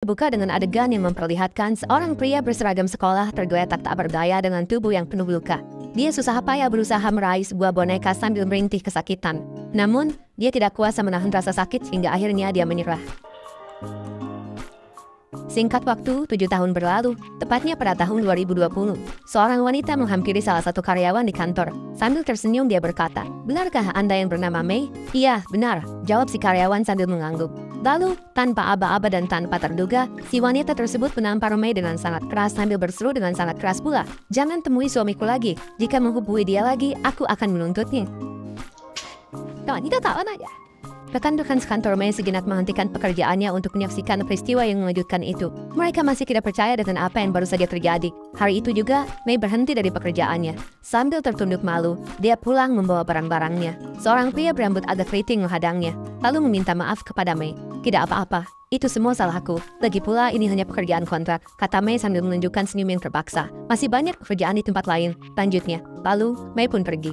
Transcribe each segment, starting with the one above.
Buka dengan adegan yang memperlihatkan seorang pria berseragam sekolah tergeletak tak berdaya dengan tubuh yang penuh luka. Dia susah payah berusaha meraih sebuah boneka sambil merintih kesakitan. Namun, dia tidak kuasa menahan rasa sakit hingga akhirnya dia menyerah. Singkat waktu, 7 tahun berlalu, tepatnya pada tahun 2020, seorang wanita menghampiri salah satu karyawan di kantor. Sambil tersenyum dia berkata, "Benarkah Anda yang bernama Mei?" "Iya, benar," jawab si karyawan sambil mengangguk. Lalu, tanpa aba-aba dan tanpa terduga, si wanita tersebut menampar Mei dengan sangat keras sambil berseru dengan sangat keras pula, "Jangan temui suamiku lagi. Jika menghubungi dia lagi, aku akan menuntutnya." Wanita tahu aja. Rekan-rekan sekantor Mei sejenak menghentikan pekerjaannya untuk menyaksikan peristiwa yang mengejutkan itu. Mereka masih tidak percaya dengan apa yang baru saja terjadi. Hari itu juga, Mei berhenti dari pekerjaannya. Sambil tertunduk malu, dia pulang membawa barang-barangnya. Seorang pria berambut agak keriting menghadangnya, lalu meminta maaf kepada Mei. "Tidak apa-apa, itu semua salahku. Lagi pula ini hanya pekerjaan kontrak," kata Mei sambil menunjukkan senyum yang terpaksa. "Masih banyak pekerjaan di tempat lain," lanjutnya. Lalu, Mei pun pergi.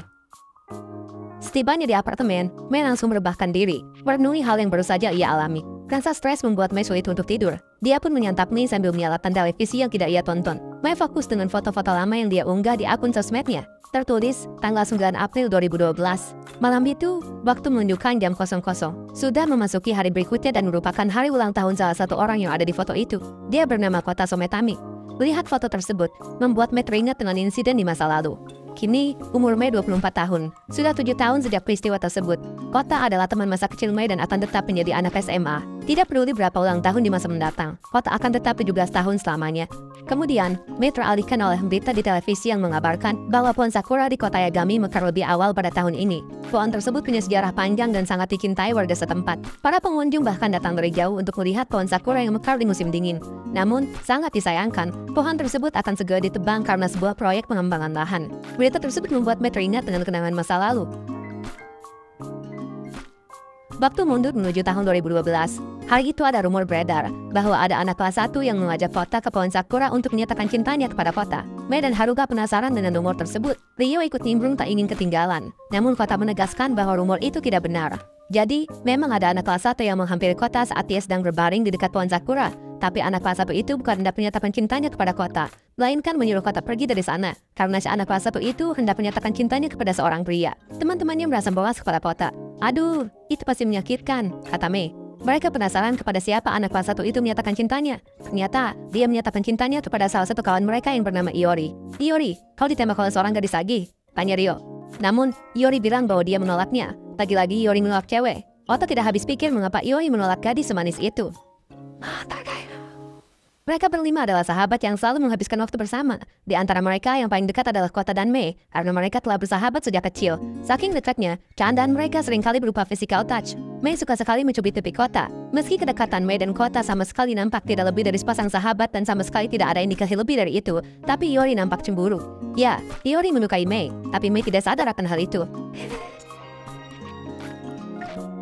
Setibanya di apartemen, Mei langsung merebahkan diri, merenungi hal yang baru saja ia alami. Rasa stres membuat Mei sulit untuk tidur. Dia pun menyantap mie sambil menyalakan televisi yang tidak ia tonton. Mei fokus dengan foto-foto lama yang dia unggah di akun sosmednya. Tertulis, tanggal 9 April 2012. Malam itu, waktu menunjukkan jam 00. Sudah memasuki hari berikutnya dan merupakan hari ulang tahun salah satu orang yang ada di foto itu. Dia bernama Kota Sometami. Melihat foto tersebut, membuat Mei teringat dengan insiden di masa lalu. Kini, umur Mei 24 tahun. Sudah 7 tahun sejak peristiwa tersebut. Kota adalah teman masa kecil Mei dan akan tetap menjadi anak SMA. Tidak peduli berapa ulang tahun di masa mendatang, Kota akan tetap 17 tahun selamanya. Kemudian, Mei teralihkan oleh berita di televisi yang mengabarkan bahwa pohon sakura di kota Yagami mekar lebih awal pada tahun ini. Pohon tersebut punya sejarah panjang dan sangat dicintai warga setempat. Para pengunjung bahkan datang dari jauh untuk melihat pohon sakura yang mekar di musim dingin. Namun, sangat disayangkan, pohon tersebut akan segera ditebang karena sebuah proyek pengembangan lahan. Berita tersebut membuat Mei teringat dengan kenangan masa lalu. Waktu mundur menuju tahun 2012. Hari itu ada rumor beredar bahwa ada anak kelas 1 yang mengajak Kota ke pohon sakura untuk menyatakan cintanya kepada Kota. Mei dan Haruka penasaran dengan rumor tersebut. Rio ikut nimbrung tak ingin ketinggalan. Namun Kota menegaskan bahwa rumor itu tidak benar. Jadi, memang ada anak kelas 1 yang menghampiri Kota saat dia sedang berbaring di dekat pohon sakura. Tapi anak kelas 1 itu bukan hendak menyatakan cintanya kepada Kota, melainkan menyuruh Kota pergi dari sana. Karena si anak kelas 1 itu hendak menyatakan cintanya kepada seorang pria. Teman-temannya merasa bawas kepada Kota. "Aduh, itu pasti menyakitkan," kata Mei. Mereka penasaran kepada siapa anak kelas 1 itu menyatakan cintanya. Ternyata, dia menyatakan cintanya kepada salah satu kawan mereka yang bernama Iori. "Iori, kau ditembak oleh seorang gadis lagi?" tanya Rio. Namun, Iori bilang bahwa dia menolaknya. Lagi-lagi Iori menolak cewek. Oto tidak habis pikir mengapa Iori menolak gadis semanis itu. Mereka berlima adalah sahabat yang selalu menghabiskan waktu bersama. Di antara mereka yang paling dekat adalah Kota dan Mei, karena mereka telah bersahabat sejak kecil. Saking dekatnya, candaan mereka seringkali berupa physical touch. Mei suka sekali mencubit pipi Kota. Meski kedekatan Mei dan Kota sama sekali nampak tidak lebih dari sepasang sahabat dan sama sekali tidak ada indikasi lebih dari itu, tapi Iori nampak cemburu. Ya, Iori menyukai Mei, tapi Mei tidak sadar akan hal itu.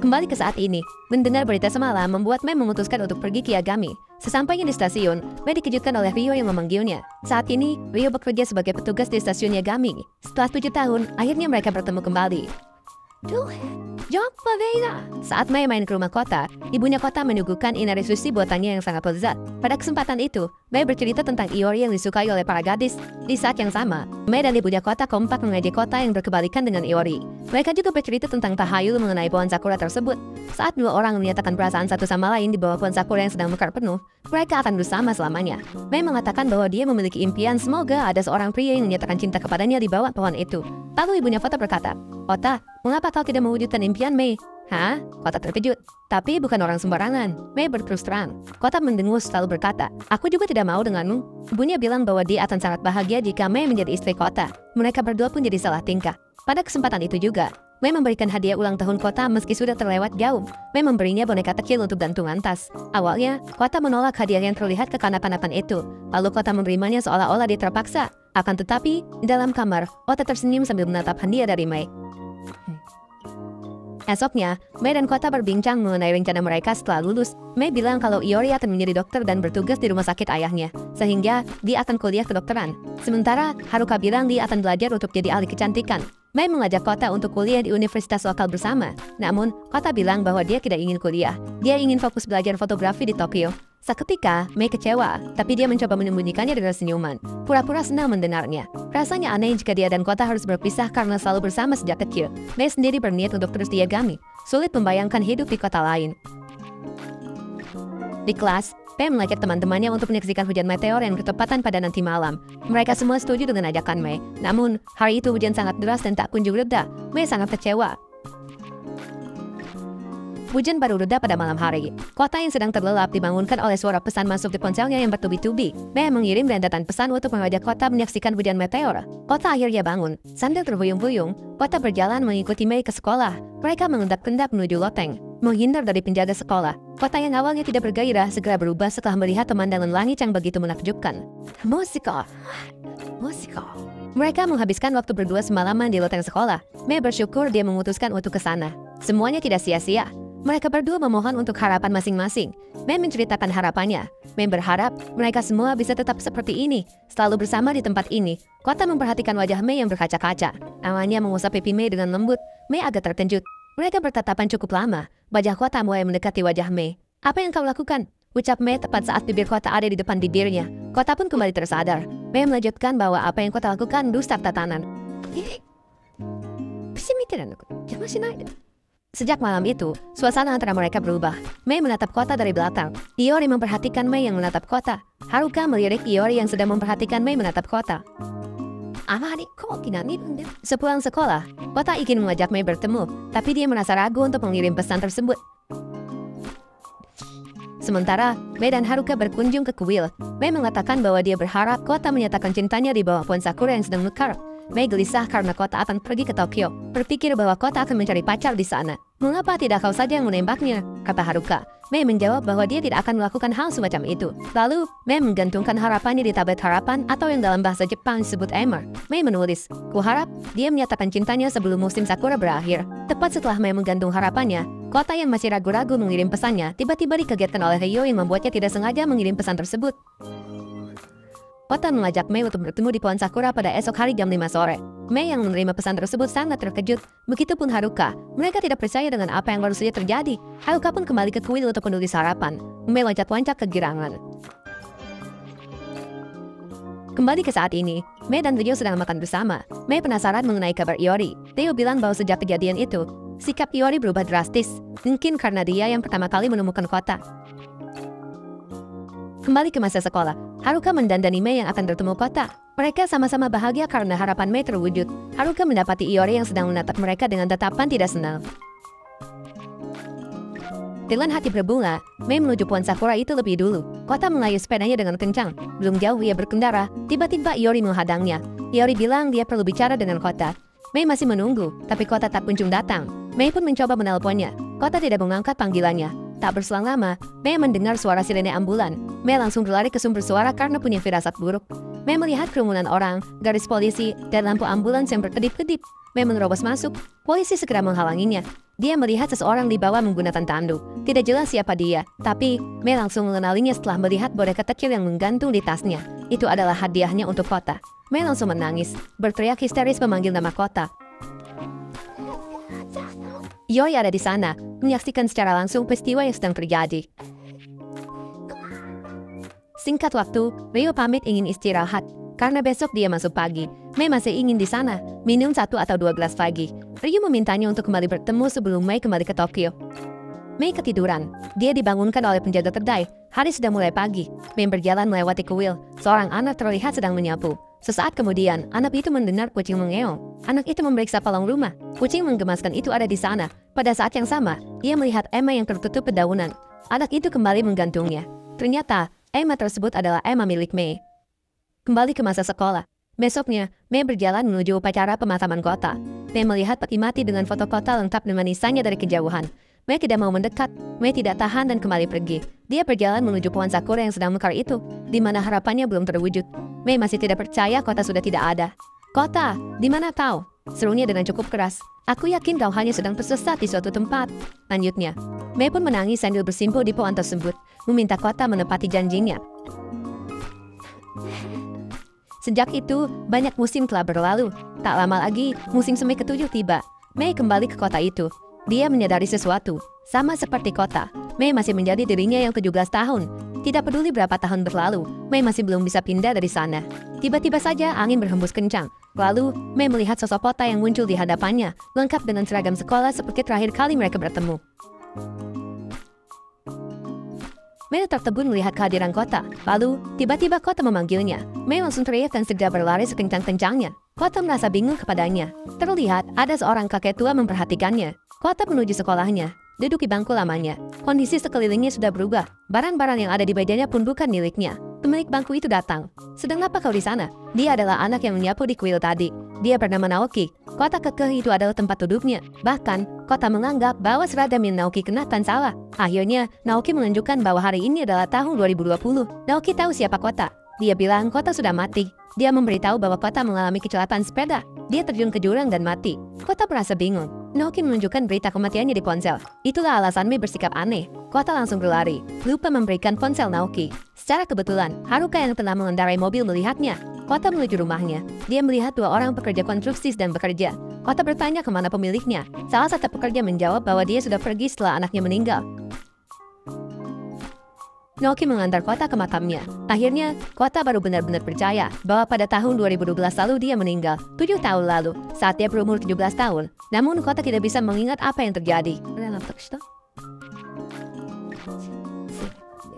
Kembali ke saat ini, mendengar berita semalam membuat Mei memutuskan untuk pergi ke Yagami. Sesampainya di stasiun, Mei dikejutkan oleh Rio yang memanggilnya. Saat ini, Rio bekerja sebagai petugas di stasiun Yagami. Setelah 7 tahun, akhirnya mereka bertemu kembali. Saat Mei main ke rumah Kota, ibunya Kota menyuguhkan inari sushi buatannya yang sangat lezat. Pada kesempatan itu, Mei bercerita tentang Iori yang disukai oleh para gadis. Di saat yang sama, Mei dan ibunya Kota kompak mengejek Kota yang berkebalikan dengan Iori. Mereka juga bercerita tentang tahayul mengenai pohon sakura tersebut. Saat dua orang menyatakan perasaan satu sama lain di bawah pohon sakura yang sedang mekar penuh, mereka akan bersama selamanya. Mei mengatakan bahwa dia memiliki impian semoga ada seorang pria yang menyatakan cinta kepadanya di bawah pohon itu. Lalu ibunya Kota berkata, "Kota, mengapa kau tidak mewujudkan impian Mei?" "Hah?" Kota terkejut. "Tapi bukan orang sembarangan." Mei berterus terang. Kota mendengus lalu berkata, "Aku juga tidak mau denganmu." Ibunya bilang bahwa dia akan sangat bahagia jika Mei menjadi istri Kota. Mereka berdua pun jadi salah tingkah. Pada kesempatan itu juga, Mei memberikan hadiah ulang tahun Kota meski sudah terlewat jauh. Mei memberinya boneka kecil untuk gantungan tas. Awalnya, Kota menolak hadiah yang terlihat kekanak-kanakan itu. Lalu Kota menerimanya seolah-olah dia terpaksa. Akan tetapi, di dalam kamar, Kota tersenyum sambil menatap hadiah dari Mei. Esoknya, Mei dan Kota berbincang mengenai rencana mereka setelah lulus. Mei bilang kalau Iori akan menjadi dokter dan bertugas di rumah sakit ayahnya, sehingga dia akan kuliah kedokteran. Sementara, Haruka bilang dia akan belajar untuk jadi ahli kecantikan. Mei mengajak Kota untuk kuliah di universitas lokal bersama. Namun, Kota bilang bahwa dia tidak ingin kuliah. Dia ingin fokus belajar fotografi di Tokyo. Seketika, Mei kecewa, tapi dia mencoba menyembunyikannya dengan senyuman. Pura-pura senang mendengarnya. Rasanya aneh jika dia dan Kota harus berpisah karena selalu bersama sejak kecil. Mei sendiri berniat untuk terus diagami. Sulit membayangkan hidup di kota lain. Di kelas, Mei mengajak teman-temannya untuk menyaksikan hujan meteor yang bertepatan pada nanti malam. Mereka semua setuju dengan ajakan Mei. Namun, hari itu hujan sangat deras dan tak kunjung reda. Mei sangat kecewa. Hujan baru reda pada malam hari. Kota yang sedang terlelap dibangunkan oleh suara pesan masuk di ponselnya yang bertubi-tubi. Mei mengirim rentetan pesan untuk mengajak Kota menyaksikan hujan meteor. Kota akhirnya bangun. Sambil terhuyung-huyung, Kota berjalan mengikuti Mei ke sekolah. Mereka mengendap-endap menuju loteng, menghindar dari penjaga sekolah. Kota yang awalnya tidak bergairah segera berubah setelah melihat pemandangan langit yang begitu menakjubkan. Musika. Mereka menghabiskan waktu berdua semalaman di loteng sekolah. Mei bersyukur dia memutuskan untuk ke sana. Semuanya tidak sia-sia. Mereka berdua memohon untuk harapan masing-masing. Mei menceritakan harapannya. Mei berharap mereka semua bisa tetap seperti ini, selalu bersama di tempat ini. Kota memperhatikan wajah Mei yang berkaca-kaca. Awalnya mengusap pipi Mei dengan lembut. Mei agak terkejut. Mereka bertatapan cukup lama. Wajah Kota mulai mendekati wajah Mei. "Apa yang kau lakukan?" ucap Mei tepat saat bibir Kota ada di depan bibirnya. Kota pun kembali tersadar. Mei melanjutkan bahwa apa yang Kota lakukan dusta tatanan. Sejak malam itu, suasana antara mereka berubah. Mei menatap Kota dari belakang. Iori memperhatikan Mei yang menatap Kota. Haruka melirik Iori yang sedang memperhatikan Mei menatap Kota. Sepulang sekolah, Kota ingin mengajak Mei bertemu, tapi dia merasa ragu untuk mengirim pesan tersebut. Sementara, Mei dan Haruka berkunjung ke kuil. Mei mengatakan bahwa dia berharap Kota menyatakan cintanya di bawah pohon sakura yang sedang mekar. Mei gelisah karena Kota akan pergi ke Tokyo. Berpikir bahwa Kota akan mencari pacar di sana. "Mengapa tidak kau saja yang menembaknya?" kata Haruka. Mei menjawab bahwa dia tidak akan melakukan hal semacam itu. Lalu, Mei menggantungkan harapannya di tablet harapan atau yang dalam bahasa Jepang disebut emer. Mei menulis, "Kuharap dia menyatakan cintanya sebelum musim sakura berakhir." Tepat setelah Mei menggantung harapannya, Kota yang masih ragu-ragu mengirim pesannya tiba-tiba dikagetkan oleh Heyo yang membuatnya tidak sengaja mengirim pesan tersebut. Kota mengajak Mei untuk bertemu di pohon sakura pada esok hari jam 5 sore. Mei yang menerima pesan tersebut sangat terkejut. Begitupun Haruka. Mereka tidak percaya dengan apa yang baru saja terjadi. Haruka pun kembali ke kuil untuk menulis harapan. Mei loncat-loncat kegirangan. Kembali ke saat ini, Mei dan Ryo sedang makan bersama. Mei penasaran mengenai kabar Iori. Ryo bilang bahwa sejak kejadian itu, sikap Iori berubah drastis. Mungkin karena dia yang pertama kali menemukan Kota. Kembali ke masa sekolah, Haruka mendandani Mei yang akan bertemu Kota. Mereka sama-sama bahagia karena harapan Mei terwujud. Haruka mendapati Iori yang sedang menatap mereka dengan tatapan tidak senang. Dengan hati berbunga, Mei menuju pohon sakura itu lebih dulu. Kota mengayuh sepedanya dengan kencang. Belum jauh ia berkendara, tiba-tiba Iori menghadangnya. Iori bilang dia perlu bicara dengan Kota. Mei masih menunggu, tapi Kota tak kunjung datang. Mei pun mencoba menelponnya. Kota tidak mengangkat panggilannya. Tak berselang lama, Mei mendengar suara sirene ambulan. Mei langsung berlari ke sumber suara karena punya firasat buruk. Mei melihat kerumunan orang, garis polisi, dan lampu ambulans yang berkedip-kedip. Mei menerobos masuk. Polisi segera menghalanginya. Dia melihat seseorang dibawa menggunakan tandu. Tidak jelas siapa dia, tapi Mei langsung mengenalinya setelah melihat boneka kecil yang menggantung di tasnya. Itu adalah hadiahnya untuk Kota. Mei langsung menangis, berteriak histeris memanggil nama Kota. Yoi ada di sana, menyaksikan secara langsung peristiwa yang sedang terjadi. Singkat waktu, Ryo pamit ingin istirahat. Karena besok dia masuk pagi, Mei masih ingin di sana, minum 1 atau 2 gelas pagi. Ryo memintanya untuk kembali bertemu sebelum Mei kembali ke Tokyo. Mei ketiduran. Dia dibangunkan oleh penjaga kedai. Hari sudah mulai pagi. Mei berjalan melewati kuil. Seorang anak terlihat sedang menyapu. Sesaat kemudian, anak itu mendengar kucing mengeong. Anak itu memeriksa palang rumah. Kucing menggemaskan itu ada di sana. Pada saat yang sama, ia melihat Emma yang tertutup dedaunan. Anak itu kembali menggantungnya. Ternyata, Emma tersebut adalah Emma milik Mei. Kembali ke masa sekolah. Besoknya, Mei berjalan menuju upacara pemakaman Kota. Mei melihat peti mati dengan foto Kota lengkap dengan nisannya dari kejauhan. Mei tidak mau mendekat. Mei tidak tahan dan kembali pergi. Dia berjalan menuju pohon sakura yang sedang mekar itu, di mana harapannya belum terwujud. Mei masih tidak percaya Kota sudah tidak ada. "Kota, di mana kau?" serunya dengan cukup keras. "Aku yakin kau hanya sedang tersesat di suatu tempat." Lanjutnya, Mei pun menangis sambil bersimpuh di pohon tersebut, meminta Kota menepati janjinya. Sejak itu, banyak musim telah berlalu. Tak lama lagi, musim semi ke-7 tiba. Mei kembali ke kota itu. Dia menyadari sesuatu. Sama seperti Kota, Mei masih menjadi dirinya yang 17 tahun. Tidak peduli berapa tahun berlalu, Mei masih belum bisa pindah dari sana. Tiba-tiba saja angin berhembus kencang. Lalu, Mei melihat sosok Kota yang muncul di hadapannya, lengkap dengan seragam sekolah seperti terakhir kali mereka bertemu. Mei tertegun melihat kehadiran Kota. Lalu, tiba-tiba Kota memanggilnya. Mei langsung teriak dan segera berlari sekencang-kencangnya. Kota merasa bingung kepadanya. Terlihat ada seorang kakek tua memperhatikannya. Kota menuju sekolahnya, duduk di bangku lamanya. Kondisi sekelilingnya sudah berubah. Barang-barang yang ada di mejanya pun bukan miliknya. Pemilik bangku itu datang. "Sedang apa kau di sana?" Dia adalah anak yang menyapu di kuil tadi. Dia bernama Naoki. Kota kekeh itu adalah tempat duduknya. Bahkan, Kota menganggap bahwa seragam yang Naoki kenakan salah. Akhirnya, Naoki menunjukkan bahwa hari ini adalah tahun 2020. Naoki tahu siapa Kota. Dia bilang Kota sudah mati. Dia memberitahu bahwa Kota mengalami kecelakaan sepeda. Dia terjun ke jurang dan mati. Kota merasa bingung. Naoki menunjukkan berita kematiannya di ponsel. Itulah alasan Mei bersikap aneh. Kota langsung berlari, lupa memberikan ponsel Naoki. Secara kebetulan, Haruka yang telah mengendarai mobil melihatnya. Kota menuju rumahnya. Dia melihat dua orang pekerja konstruksi sedang bekerja. Kota bertanya kemana pemiliknya. Salah satu pekerja menjawab bahwa dia sudah pergi setelah anaknya meninggal. Naoki mengantar Kota ke makamnya. Akhirnya, Kota baru benar-benar percaya bahwa pada tahun 2012 lalu dia meninggal. 7 tahun lalu, saat dia berumur 17 tahun. Namun, Kota tidak bisa mengingat apa yang terjadi.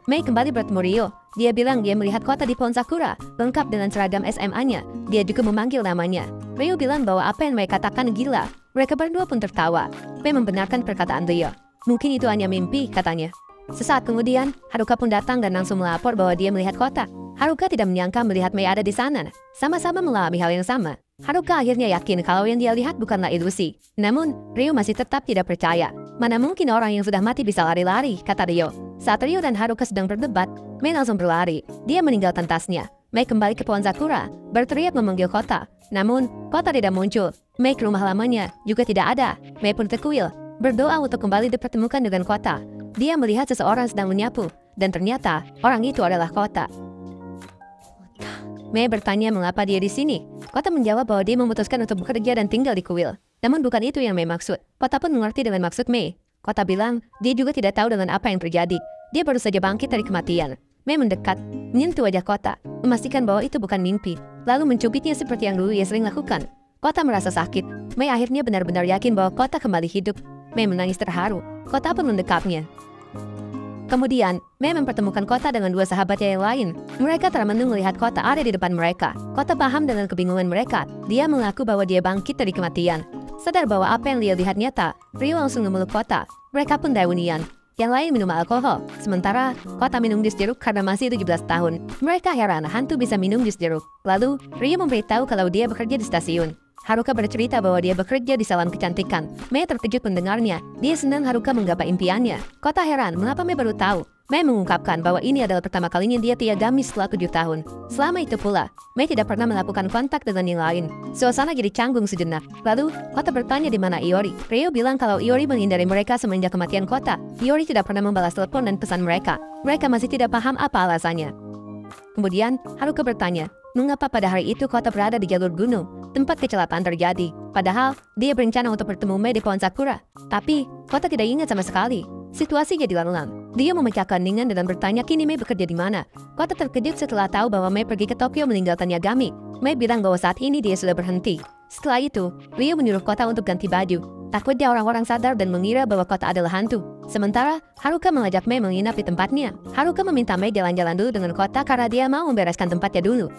Mei kembali bertemu Ryo. Dia bilang dia melihat Kota di pohon sakura, lengkap dengan seragam SMA-nya. Dia juga memanggil namanya. Ryo bilang bahwa apa yang Mei katakan gila. Mereka berdua pun tertawa. Mei membenarkan perkataan Ryo. Mungkin itu hanya mimpi, katanya. Sesaat kemudian, Haruka pun datang dan langsung melapor bahwa dia melihat Kota. Haruka tidak menyangka melihat Mei ada di sana. Sama-sama mengalami hal yang sama. Haruka akhirnya yakin kalau yang dia lihat bukanlah ilusi. Namun, Ryo masih tetap tidak percaya. Mana mungkin orang yang sudah mati bisa lari-lari, kata Ryo. Saat Ryo dan Haruka sedang berdebat, Mei langsung berlari. Dia meninggalkan tasnya. Mei kembali ke pohon sakura, berteriak memanggil Kota. Namun, Kota tidak muncul. Mei ke rumah lamanya juga tidak ada. Mei pun terkuil, berdoa untuk kembali dipertemukan dengan Kota. Dia melihat seseorang sedang menyapu, dan ternyata orang itu adalah Kota. Mei bertanya mengapa dia di sini. Kota menjawab bahwa dia memutuskan untuk bekerja dan tinggal di kuil. Namun bukan itu yang Mei maksud. Kota pun mengerti dengan maksud Mei. Kota bilang dia juga tidak tahu dengan apa yang terjadi. Dia baru saja bangkit dari kematian. Mei mendekat, menyentuh wajah Kota, memastikan bahwa itu bukan mimpi, lalu mencubitnya seperti yang dulu ia sering lakukan. Kota merasa sakit. Mei akhirnya benar-benar yakin bahwa Kota kembali hidup. Mei menangis terharu. Kota pun mendekapnya. Kemudian, Mei mempertemukan Kota dengan dua sahabatnya yang lain. Mereka termenung melihat Kota ada di depan mereka. Kota paham dengan kebingungan mereka. Dia mengaku bahwa dia bangkit dari kematian. Sadar bahwa apa yang dia lihat nyata, Ryo langsung memeluk Kota. Mereka pun reunian. Yang lain minum alkohol. Sementara, Kota minum jus jeruk karena masih 17 tahun. Mereka heran hantu bisa minum jus jeruk. Lalu, Ryo memberitahu kalau dia bekerja di stasiun. Haruka bercerita bahwa dia bekerja di salon kecantikan. Mei terkejut mendengarnya. Dia senang Haruka menggapai impiannya. Kota heran mengapa Mei baru tahu. Mei mengungkapkan bahwa ini adalah pertama kalinya dia tiagami setelah 7 tahun. Selama itu pula, Mei tidak pernah melakukan kontak dengan yang lain. Suasana jadi canggung sejenak. Lalu, Kota bertanya di mana Iori. Ryo bilang kalau Iori menghindari mereka semenjak kematian Kota. Iori tidak pernah membalas telepon dan pesan mereka. Mereka masih tidak paham apa alasannya. Kemudian, Haruka bertanya, mengapa pada hari itu Kota berada di jalur gunung, tempat kecelakaan terjadi. Padahal, dia berencana untuk bertemu Mei di pohon sakura. Tapi, Kota tidak ingat sama sekali. Situasi jadi laluan. Dia memecahkan keheningan dan bertanya kini Mei bekerja di mana. Kota terkejut setelah tahu bahwa Mei pergi ke Tokyo meninggalkan Yagami. Mei bilang bahwa saat ini dia sudah berhenti. Setelah itu, Ryo menyuruh Kota untuk ganti baju. Takutnya orang-orang sadar dan mengira bahwa Kota adalah hantu. Sementara, Haruka mengajak Mei menginap di tempatnya. Haruka meminta Mei jalan-jalan dulu dengan Kota karena dia mau membereskan tempatnya dulu.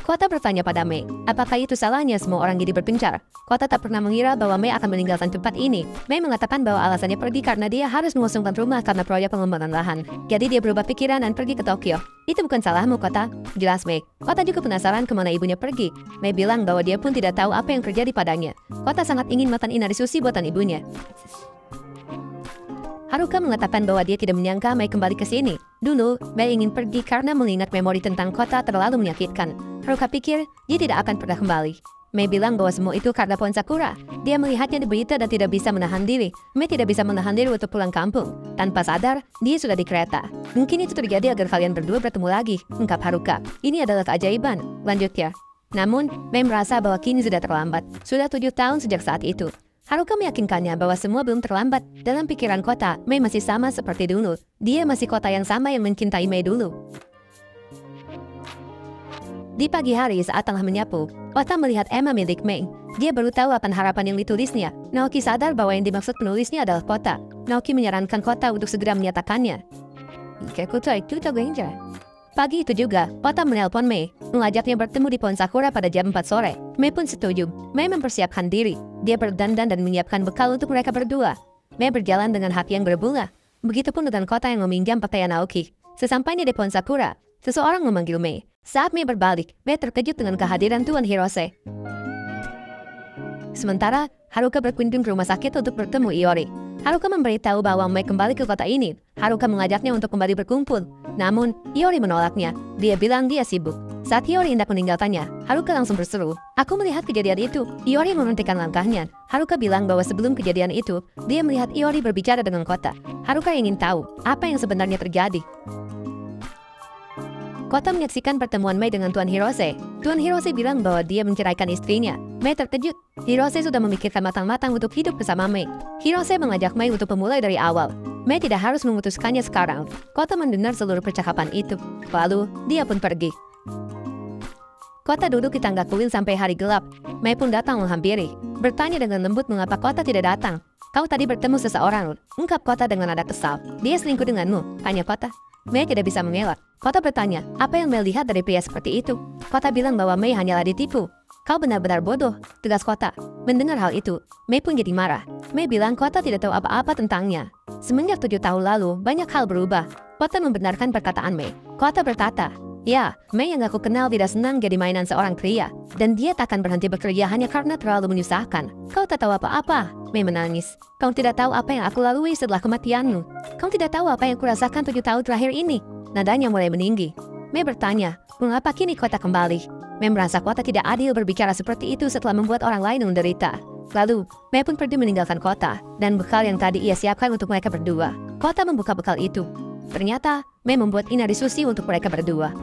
Kota bertanya pada Mei, apakah itu salahnya semua orang jadi berpencar? Kota tak pernah mengira bahwa Mei akan meninggalkan tempat ini. Mei mengatakan bahwa alasannya pergi karena dia harus mengosongkan rumah karena proyek pengembangan lahan. Jadi dia berubah pikiran dan pergi ke Tokyo. Itu bukan salahmu, Kota, jelas Mei. Kota juga penasaran kemana ibunya pergi. Mei bilang bahwa dia pun tidak tahu apa yang terjadi padanya. Kota sangat ingin makan inari sushi buatan ibunya. Haruka mengatakan bahwa dia tidak menyangka Mei kembali ke sini. Dulu, Mei ingin pergi karena mengingat memori tentang Kota terlalu menyakitkan. Haruka pikir dia tidak akan pernah kembali. Mei bilang bahwa semua itu karena pohon sakura. Dia melihatnya di berita dan tidak bisa menahan diri. Mei tidak bisa menahan diri untuk pulang kampung. Tanpa sadar, dia sudah di kereta. Mungkin itu terjadi agar kalian berdua bertemu lagi, ungkap Haruka. Ini adalah keajaiban, lanjutnya. Namun, Mei merasa bahwa kini sudah terlambat. Sudah 7 tahun sejak saat itu. Haruka meyakinkannya bahwa semua belum terlambat. Dalam pikiran Kota, Mei masih sama seperti dulu. Dia masih Kota yang sama yang mencintai Mei dulu. Di pagi hari saat tengah menyapu, Kota melihat Emma milik Mei. Dia baru tahu apa harapan yang ditulisnya. Naoki sadar bahwa yang dimaksud penulisnya adalah Kota. Naoki menyarankan Kota untuk segera menyatakannya. Pagi itu juga, Kota menelpon Mei, mengajaknya bertemu di pohon sakura pada jam 4 sore. Mei pun setuju. Mei mempersiapkan diri. Dia berdandan dan menyiapkan bekal untuk mereka berdua. Mei berjalan dengan hati yang berbunga. Begitupun dengan Kota yang meminjam pakaian Naoki. Sesampainya di pohon sakura, seseorang memanggil Mei. Saat Mei berbalik, Mei terkejut dengan kehadiran Tuan Hirose. Sementara, Haruka berkunjung ke rumah sakit untuk bertemu Iori. Haruka memberitahu bahwa Mei kembali ke kota ini. Haruka mengajaknya untuk kembali berkumpul. Namun, Iori menolaknya. Dia bilang dia sibuk. Saat Iori hendak meninggalkannya, Haruka langsung berseru, "Aku melihat kejadian itu." Iori menghentikan langkahnya. Haruka bilang bahwa sebelum kejadian itu, dia melihat Iori berbicara dengan Kota. Haruka ingin tahu apa yang sebenarnya terjadi. Kota menyaksikan pertemuan Mei dengan Tuan Hirose. Tuan Hirose bilang bahwa dia menceraikan istrinya. Mei terkejut. Hirose sudah memikirkan matang-matang untuk hidup bersama Mei. Hirose mengajak Mei untuk memulai dari awal. Mei tidak harus memutuskannya sekarang. Kota mendengar seluruh percakapan itu. Lalu, dia pun pergi. Kota duduk di tangga kuil sampai hari gelap. Mei pun datang menghampiri. Bertanya dengan lembut mengapa Kota tidak datang. "Kau tadi bertemu seseorang," ungkap Kota dengan nada kesal. "Dia selingkuh denganmu," tanya Kota. Mei tidak bisa mengelak. Kota bertanya, apa yang Mei lihat dari pria seperti itu? Kota bilang bahwa Mei hanyalah ditipu. "Kau benar-benar bodoh," tegas Kota. Mendengar hal itu, Mei pun jadi marah. Mei bilang Kota tidak tahu apa-apa tentangnya. Semenjak 7 tahun lalu, banyak hal berubah. Kota membenarkan perkataan Mei. Kota berkata, "Ya, Mei yang aku kenal tidak senang jadi mainan seorang pria. Dan dia takkan berhenti bekerja hanya karena terlalu menyusahkan. Kau tak tahu apa-apa." Mei menangis. "Kau tidak tahu apa yang aku lalui setelah kematianmu. Kau tidak tahu apa yang kurasakan 7 tahun terakhir ini." Nadanya mulai meninggi. Mei bertanya, "Mengapa kini Kota kembali?" Mei merasa Kota tidak adil berbicara seperti itu setelah membuat orang lain menderita. Lalu, Mei pun pergi meninggalkan Kota, dan bekal yang tadi ia siapkan untuk mereka berdua. Kota membuka bekal itu. Ternyata, Mei membuat inari sushi untuk mereka berdua.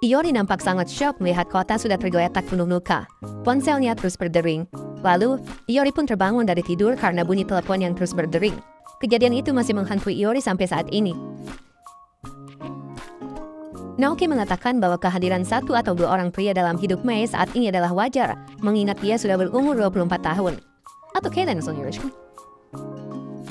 Iori nampak sangat syok melihat Kota sudah tergeletak penuh luka. Ponselnya terus berdering. Lalu, Iori pun terbangun dari tidur karena bunyi telepon yang terus berdering. Kejadian itu masih menghantui Iori sampai saat ini. Naoki mengatakan bahwa kehadiran 1 atau 2 orang pria dalam hidup Mei saat ini adalah wajar, mengingat dia sudah berumur 24 tahun. Atau kailan sonyorishku.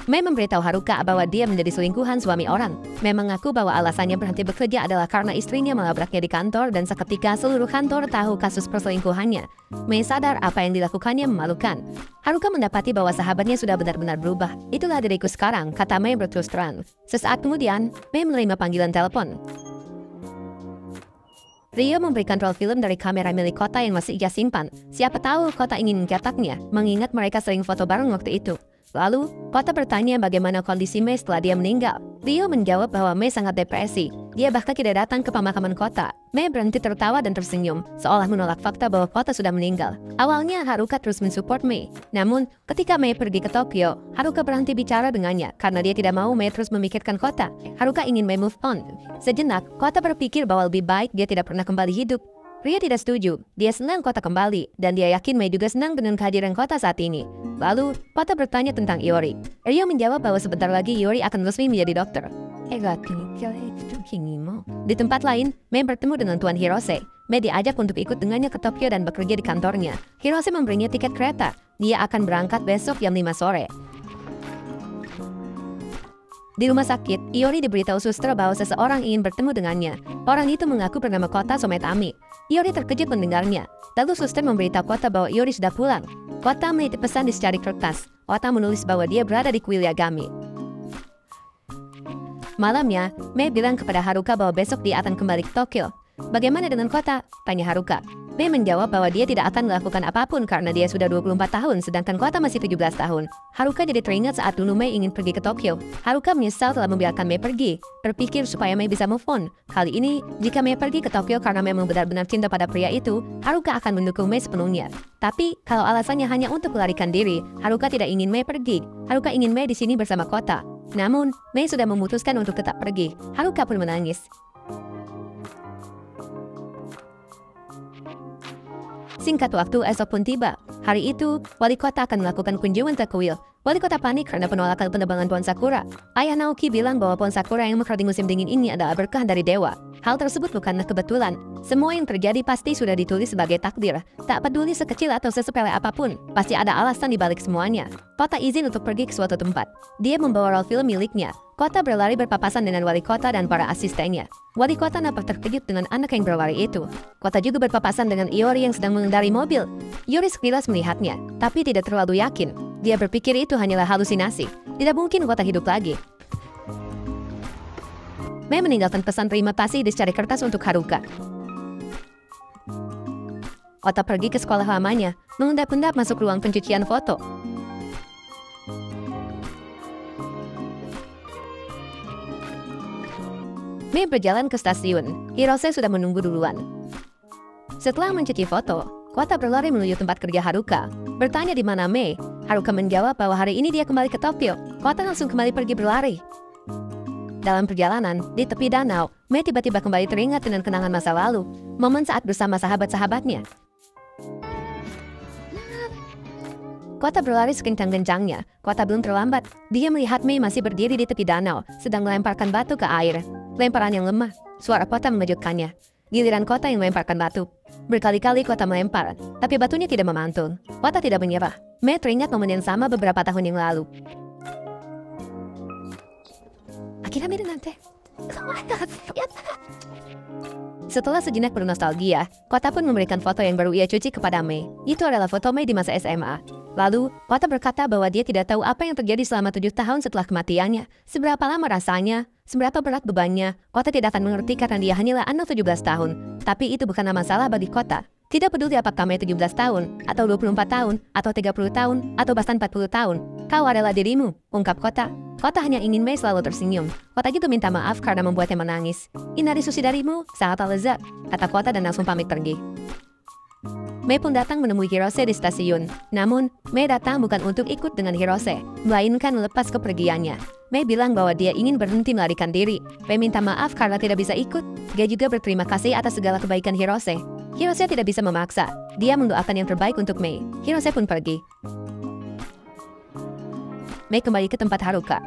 Mei memberitahu Haruka bahwa dia menjadi selingkuhan suami orang. Mei mengaku bahwa alasannya berhenti bekerja adalah karena istrinya melabraknya di kantor dan seketika seluruh kantor tahu kasus perselingkuhannya. Mei sadar apa yang dilakukannya memalukan. Haruka mendapati bahwa sahabatnya sudah benar-benar berubah. "Itulah diriku sekarang," kata Mei berterus terang. Sesaat kemudian, Mei menerima panggilan telepon. Rio memberikan roll film dari kamera milik Kota yang masih ia simpan. Siapa tahu Kota ingin mencetaknya, mengingat mereka sering foto bareng waktu itu. Lalu, Kota bertanya bagaimana kondisi Mei setelah dia meninggal. Rio menjawab bahwa Mei sangat depresi. Dia bahkan tidak datang ke pemakaman Kota. Mei berhenti tertawa dan tersenyum, seolah menolak fakta bahwa Kota sudah meninggal. Awalnya Haruka terus mensupport Mei. Namun, ketika Mei pergi ke Tokyo, Haruka berhenti bicara dengannya karena dia tidak mau Mei terus memikirkan Kota. Haruka ingin Mei move on. Sejenak, Kota berpikir bahwa lebih baik dia tidak pernah kembali hidup. Rio tidak setuju. Dia senang Kota kembali, dan dia yakin Mei juga senang dengan kehadiran Kota saat ini. Lalu, Kota bertanya tentang Iori. Rio menjawab bahwa sebentar lagi Iori akan resmi menjadi dokter. Di tempat lain, Mei bertemu dengan Tuan Hirose. Mei diajak untuk ikut dengannya ke Tokyo dan bekerja di kantornya. Hirose memberinya tiket kereta. Dia akan berangkat besok jam 5 sore. Di rumah sakit, Iori diberitahu suster bahwa seseorang ingin bertemu dengannya. Orang itu mengaku bernama Kota Sometami. Iori terkejut mendengarnya. Lalu suster memberitahu Kota bahwa Iori sudah pulang. Kota menitip pesan di secari kertas. Kota menulis bahwa dia berada di kuil Yagami. Malamnya, Mei bilang kepada Haruka bahwa besok dia akan kembali ke Tokyo. "Bagaimana dengan Kota?" tanya Haruka. Mei menjawab bahwa dia tidak akan melakukan apapun karena dia sudah 24 tahun sedangkan Kota masih 17 tahun. Haruka jadi teringat saat dulu Mei ingin pergi ke Tokyo. Haruka menyesal telah membiarkan Mei pergi, berpikir supaya Mei bisa move on. Kali ini, jika Mei pergi ke Tokyo karena memang benar-benar cinta pada pria itu, Haruka akan mendukung Mei sepenuhnya. Tapi, kalau alasannya hanya untuk melarikan diri, Haruka tidak ingin Mei pergi. Haruka ingin Mei di sini bersama Kota. Namun, Mei sudah memutuskan untuk tetap pergi. Haruka pun menangis. Singkat waktu, esok pun tiba. Hari itu, wali kota akan melakukan kunjungan ke kuil. Wali kota panik karena penolakan penebangan pohon sakura. Ayah Naoki bilang bahwa pohon sakura yang mekar di musim dingin ini adalah berkah dari dewa. Hal tersebut bukanlah kebetulan. Semua yang terjadi pasti sudah ditulis sebagai takdir. Tak peduli sekecil atau sesepele apapun, pasti ada alasan di balik semuanya. Kota izin untuk pergi ke suatu tempat. Dia membawa roll film miliknya. Kota berlari berpapasan dengan wali kota dan para asistennya. Wali kota nampak terkejut dengan anak yang berlari itu. Kota juga berpapasan dengan Iori yang sedang mengendarai mobil. Iori sekilas melihatnya, tapi tidak terlalu yakin. Dia berpikir itu hanyalah halusinasi. Tidak mungkin kota hidup lagi. Mei meninggalkan pesan terima kasih di secari kertas untuk Haruka. Ota pergi ke sekolah lamanya, mengendap-endap masuk ruang pencucian foto. Mei berjalan ke stasiun. Hirose sudah menunggu duluan. Setelah mencuci foto, Kota berlari menuju tempat kerja Haruka. Bertanya di mana Mei. Haruka menjawab bahwa hari ini dia kembali ke Tokyo. Kota langsung kembali pergi berlari. Dalam perjalanan, di tepi danau, Mei tiba-tiba kembali teringat dengan kenangan masa lalu. Momen saat bersama sahabat-sahabatnya. Kota berlari sekencang-kencangnya. Kota belum terlambat. Dia melihat Mei masih berdiri di tepi danau, sedang melemparkan batu ke air. Lemparan yang lemah. Suara Kota mengejutkannya. Giliran Kota yang melemparkan batu. Berkali-kali Kota melempar, tapi batunya tidak memantul. Kota tidak menyerah. Mei teringat momen yang sama beberapa tahun yang lalu. Akhirnya nanti. Setelah sejenak bernostalgia, Kota pun memberikan foto yang baru ia cuci kepada Mei. Itu adalah foto Mei di masa SMA. Lalu, Kota berkata bahwa dia tidak tahu apa yang terjadi selama 7 tahun setelah kematiannya. Seberapa lama rasanya, seberapa berat bebannya, Kota tidak akan mengerti karena dia hanyalah anak 17 tahun. Tapi itu bukanlah masalah bagi Kota. Tidak peduli apakah Mei 17 tahun, atau 24 tahun, atau 30 tahun, atau bahkan 40 tahun. Kau adalah dirimu, ungkap Kota. Kota hanya ingin Mei selalu tersenyum. Kota juga minta maaf karena membuatnya menangis. Inari sushi darimu, sangat lezat, kata Kota dan langsung pamit pergi. Mei pun datang menemui Hirose di stasiun. Namun, Mei datang bukan untuk ikut dengan Hirose, melainkan melepas kepergiannya. Mei bilang bahwa dia ingin berhenti melarikan diri. Mei minta maaf karena tidak bisa ikut. Dia juga berterima kasih atas segala kebaikan Hirose. Hirose tidak bisa memaksa. Dia mendoakan yang terbaik untuk Mei. Hirose pun pergi. Mei kembali ke tempat Haruka.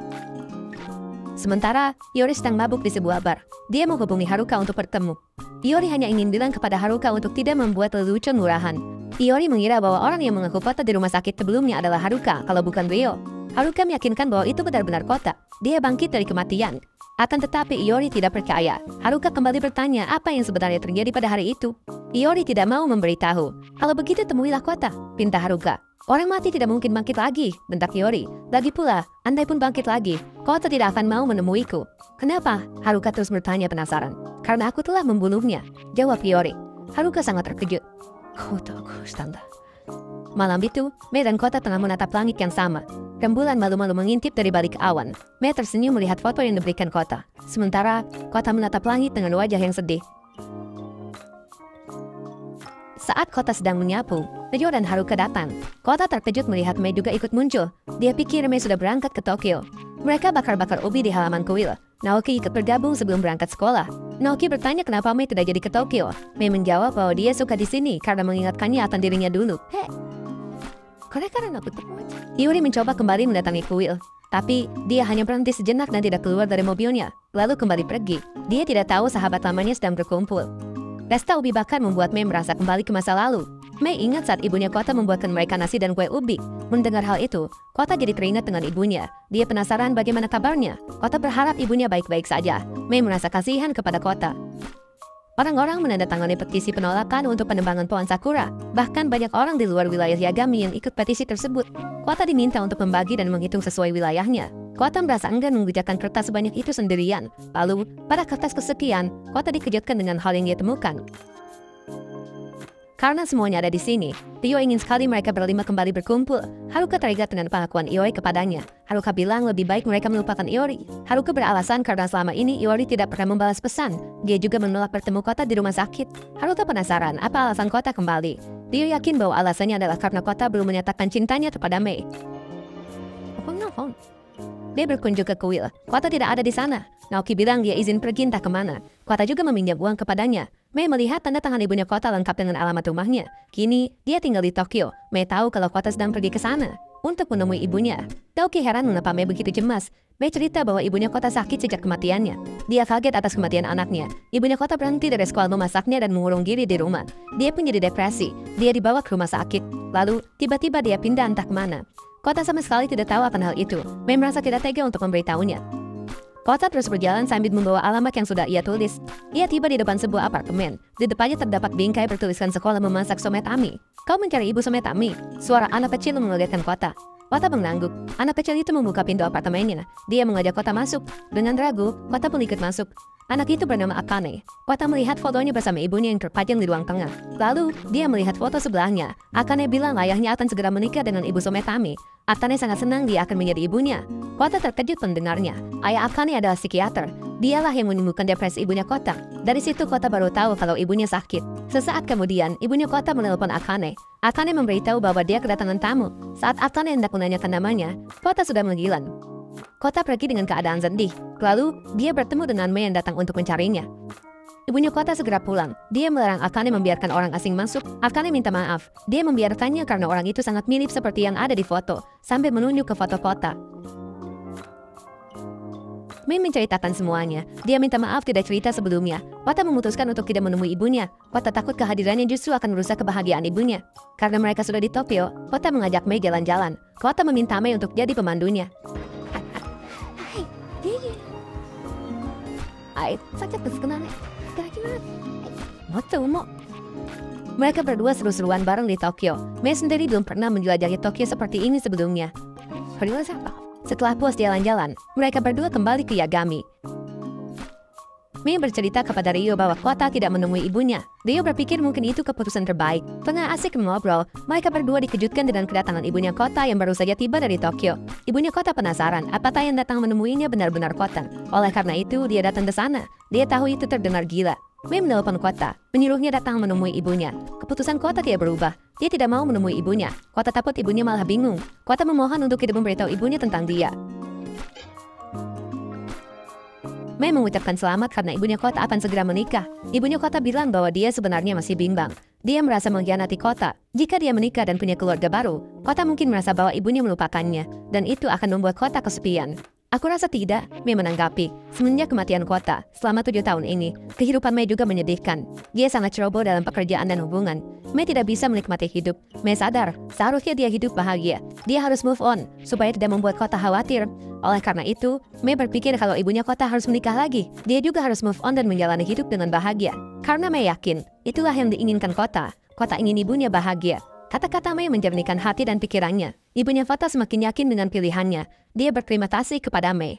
Sementara, Iori sedang mabuk di sebuah bar. Dia menghubungi Haruka untuk bertemu. Iori hanya ingin bilang kepada Haruka untuk tidak membuat lelucon murahan. Iori mengira bahwa orang yang mengaku Kota di rumah sakit sebelumnya adalah Haruka, kalau bukan Ryo. Haruka meyakinkan bahwa itu benar-benar Kota. Dia bangkit dari kematian. Akan tetapi Iori tidak percaya. Haruka kembali bertanya apa yang sebenarnya terjadi pada hari itu. Iori tidak mau memberitahu. Kalau begitu temuilah Kota, pinta Haruka. Orang mati tidak mungkin bangkit lagi, bentak Iori. Lagi pula, andai pun bangkit lagi, Kota tidak akan mau menemuiku. Kenapa? Haruka terus bertanya penasaran. Karena aku telah membunuhnya, jawab Iori. Haruka sangat terkejut. Malam itu, Mei dan Kota tengah menatap langit yang sama. Rembulan malu-malu mengintip dari balik awan. Mei tersenyum melihat foto yang diberikan Kota. Sementara, Kota menatap langit dengan wajah yang sedih. Saat Kota sedang menyapu, Ryo dan Haruka datang. Kota terkejut melihat Mei juga ikut muncul. Dia pikir Mei sudah berangkat ke Tokyo. Mereka bakar-bakar ubi di halaman kuil. Naoki ikut bergabung sebelum berangkat sekolah. Naoki bertanya kenapa Mei tidak jadi ke Tokyo. Mei menjawab bahwa dia suka di sini karena mengingatkannya akan dirinya dulu. Iori mencoba kembali mendatangi kuil. Tapi, dia hanya berhenti sejenak dan tidak keluar dari mobilnya. Lalu kembali pergi. Dia tidak tahu sahabat lamanya sedang berkumpul. Pesta ubi bakar membuat Mei merasa kembali ke masa lalu. Mei ingat saat ibunya Kota membuatkan mereka nasi dan kue ubi. Mendengar hal itu, Kota jadi teringat dengan ibunya. Dia penasaran bagaimana kabarnya. Kota berharap ibunya baik-baik saja. Mei merasa kasihan kepada Kota. Orang-orang menandatangani petisi penolakan untuk penebangan pohon sakura. Bahkan banyak orang di luar wilayah Yagami yang ikut petisi tersebut. Kota diminta untuk membagi dan menghitung sesuai wilayahnya. Kota merasa enggan mengerjakan kertas sebanyak itu sendirian. Lalu, pada kertas kesekian, Kota dikejutkan dengan hal yang dia temukan. Karena semuanya ada di sini, Ryo ingin sekali mereka berlima kembali berkumpul. Haruka teringat dengan pengakuan Iori kepadanya. Haruka bilang lebih baik mereka melupakan Iori. Haruka beralasan karena selama ini Iori tidak pernah membalas pesan. Dia juga menolak bertemu Kota di rumah sakit. Haruka penasaran apa alasan Kota kembali. Ryo yakin bahwa alasannya adalah karena Kota belum menyatakan cintanya kepada Mei. Dia berkunjung ke kuil. Kota tidak ada di sana. Naoki bilang dia izin pergi entah kemana. Kota juga meminjam uang kepadanya. Mei melihat tanda tangan ibunya Kota lengkap dengan alamat rumahnya. Kini, dia tinggal di Tokyo. Mei tahu kalau Kota sedang pergi ke sana untuk menemui ibunya. Taoki heran mengapa Mei begitu cemas. Mei cerita bahwa ibunya Kota sakit sejak kematiannya. Dia kaget atas kematian anaknya. Ibunya Kota berhenti dari sekolah memasaknya dan mengurung diri di rumah. Dia pun jadi depresi. Dia dibawa ke rumah sakit. Lalu, tiba-tiba dia pindah entah kemana. Kota sama sekali tidak tahu akan hal itu. Mei merasa tidak tega untuk memberitahunya. Kota terus berjalan sambil membawa alamat yang sudah ia tulis. Ia tiba di depan sebuah apartemen. Di depannya terdapat bingkai bertuliskan sekolah memasak sometami. Kau mencari ibu sometami? Suara anak kecil mengagetkan Kota. Kota mengangguk. Anak kecil itu membuka pintu apartemennya. Dia mengajak Kota masuk. Dengan ragu, Kota pun ikut masuk. Anak itu bernama Akane. Kota melihat fotonya bersama ibunya yang terpajang di ruang tengah. Lalu, dia melihat foto sebelahnya. Akane bilang ayahnya akan segera menikah dengan ibu Sometami. Akane sangat senang dia akan menjadi ibunya. Kota terkejut mendengarnya. Ayah Akane adalah psikiater. Dialah yang menyembuhkan depresi ibunya Kota. Dari situ Kota baru tahu kalau ibunya sakit. Sesaat kemudian, ibunya Kota menelpon Akane. Akane memberitahu bahwa dia kedatangan tamu. Saat Akane hendak menanyakan namanya, Kota sudah menghilang. Kota pergi dengan keadaan sedih. Lalu, dia bertemu dengan Mei yang datang untuk mencarinya. Ibunya Kota segera pulang. Dia melarang Akane membiarkan orang asing masuk. Akane minta maaf. Dia membiarkannya karena orang itu sangat mirip seperti yang ada di foto, sambil menunjuk ke foto Kota. Mei menceritakan semuanya. Dia minta maaf tidak cerita sebelumnya. Kota memutuskan untuk tidak menemui ibunya. Kota takut kehadirannya justru akan merusak kebahagiaan ibunya. Karena mereka sudah di Tokyo, Kota mengajak Mei jalan-jalan. Kota meminta Mei untuk jadi pemandunya. Mereka berdua seru-seruan bareng di Tokyo. Mei sendiri belum pernah menjelajahi Tokyo seperti ini sebelumnya. Setelah puas jalan-jalan, mereka berdua kembali ke Yagami. Mei bercerita kepada Ryo bahwa Kota tidak menemui ibunya. Ryo berpikir mungkin itu keputusan terbaik. Tengah asik mengobrol, mereka berdua dikejutkan dengan kedatangan ibunya Kota yang baru saja tiba dari Tokyo. Ibunya Kota penasaran apakah yang datang menemuinya benar-benar Kota. Oleh karena itu, dia datang ke sana. Dia tahu itu terdengar gila. Mei menelpon Kota, menyuruhnya datang menemui ibunya. Keputusan Kota tidak berubah. Dia tidak mau menemui ibunya. Kota takut ibunya malah bingung. Kota memohon untuk tidak memberitahu ibunya tentang dia. Mei mengucapkan selamat karena ibunya Kota akan segera menikah. Ibunya Kota bilang bahwa dia sebenarnya masih bimbang. Dia merasa mengkhianati Kota. Jika dia menikah dan punya keluarga baru, Kota mungkin merasa bahwa ibunya melupakannya. Dan itu akan membuat Kota kesepian. Aku rasa tidak, Mei menanggapi. Semenjak kematian Kota, selama 7 tahun ini, kehidupan Mei juga menyedihkan. Dia sangat ceroboh dalam pekerjaan dan hubungan. Mei tidak bisa menikmati hidup. Mei sadar, seharusnya dia hidup bahagia. Dia harus move on, supaya tidak membuat Kota khawatir. Oleh karena itu, Mei berpikir kalau ibunya Kota harus menikah lagi. Dia juga harus move on dan menjalani hidup dengan bahagia. Karena Mei yakin, itulah yang diinginkan Kota. Kota ingin ibunya bahagia. Kata-kata Mei menjernihkan hati dan pikirannya. Ibunya Kota semakin yakin dengan pilihannya. Dia berterima kasih kepada Mei.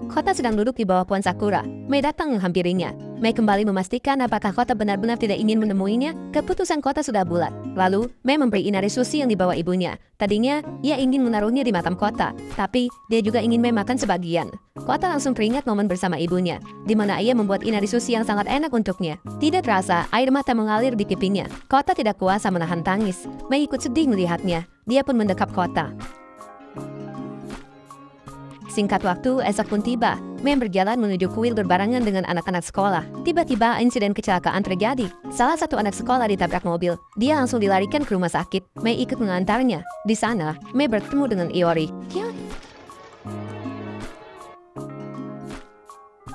Kota sedang duduk di bawah pohon sakura. Mei datang menghampirinya. Mei kembali memastikan apakah Kota benar-benar tidak ingin menemuinya. Keputusan Kota sudah bulat. Lalu, Mei memberi inari sushi yang dibawa ibunya. Tadinya, ia ingin menaruhnya di makam Kota. Tapi, dia juga ingin Mei makan sebagian. Kota langsung teringat momen bersama ibunya, di mana ia membuat inari sushi yang sangat enak untuknya. Tidak terasa, air mata mengalir di pipinya. Kota tidak kuasa menahan tangis. Mei ikut sedih melihatnya. Dia pun mendekap Kota. Singkat waktu, esok pun tiba. Mei berjalan menuju kuil berbarengan dengan anak-anak sekolah. Tiba-tiba insiden kecelakaan terjadi. Salah satu anak sekolah ditabrak mobil. Dia langsung dilarikan ke rumah sakit. Mei ikut mengantarnya. Di sana, Mei bertemu dengan Iori.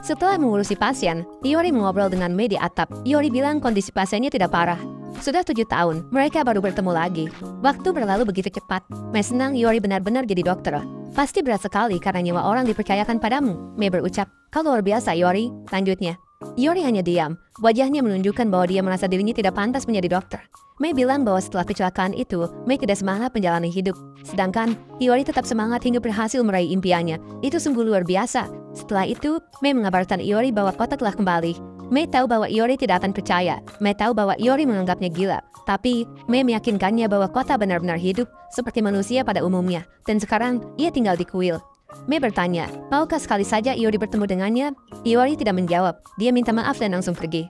Setelah mengurusi pasien, Iori mengobrol dengan Mei di atap. Iori bilang kondisi pasiennya tidak parah. Sudah 7 tahun, mereka baru bertemu lagi. Waktu berlalu begitu cepat. Mei senang Iori benar-benar jadi dokter. Pasti berat sekali karena nyawa orang dipercayakan padamu. Mei berucap, kau luar biasa Iori. Lanjutnya, Iori hanya diam. Wajahnya menunjukkan bahwa dia merasa dirinya tidak pantas menjadi dokter. Mei bilang bahwa setelah kecelakaan itu, Mei tidak semangat menjalani hidup. Sedangkan, Iori tetap semangat hingga berhasil meraih impiannya. Itu sungguh luar biasa. Setelah itu, Mei mengabarkan Iori bahwa Kota telah kembali. Mei tahu bahwa Iori tidak akan percaya. Mei tahu bahwa Iori menganggapnya gila. Tapi, Mei meyakinkannya bahwa Kota benar-benar hidup seperti manusia pada umumnya. Dan sekarang, ia tinggal di kuil. Mei bertanya, maukah sekali saja Iori bertemu dengannya? Iori tidak menjawab. Dia minta maaf dan langsung pergi.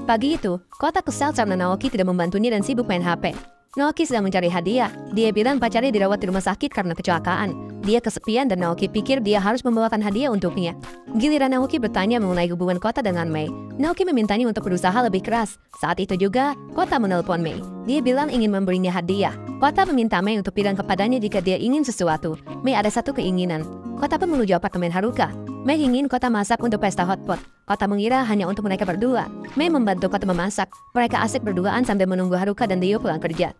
Pagi itu, Kota kesal karena Naoki tidak membantunya dan sibuk main HP. Naoki sedang mencari hadiah. Dia bilang pacarnya dirawat di rumah sakit karena kecelakaan. Dia kesepian dan Naoki pikir dia harus membawakan hadiah untuknya. Giliran Naoki bertanya mengenai hubungan Kota dengan Mei. Naoki memintanya untuk berusaha lebih keras. Saat itu juga, Kota menelpon Mei. Dia bilang ingin memberinya hadiah. Kota meminta Mei untuk bilang kepadanya jika dia ingin sesuatu. Mei ada satu keinginan. Kota pun menuju apartemen Haruka. Mei ingin Kota masak untuk pesta hotpot. Kota mengira hanya untuk mereka berdua. Mei membantu Kota memasak. Mereka asik berduaan sambil menunggu Haruka dan Dio pulang kerja.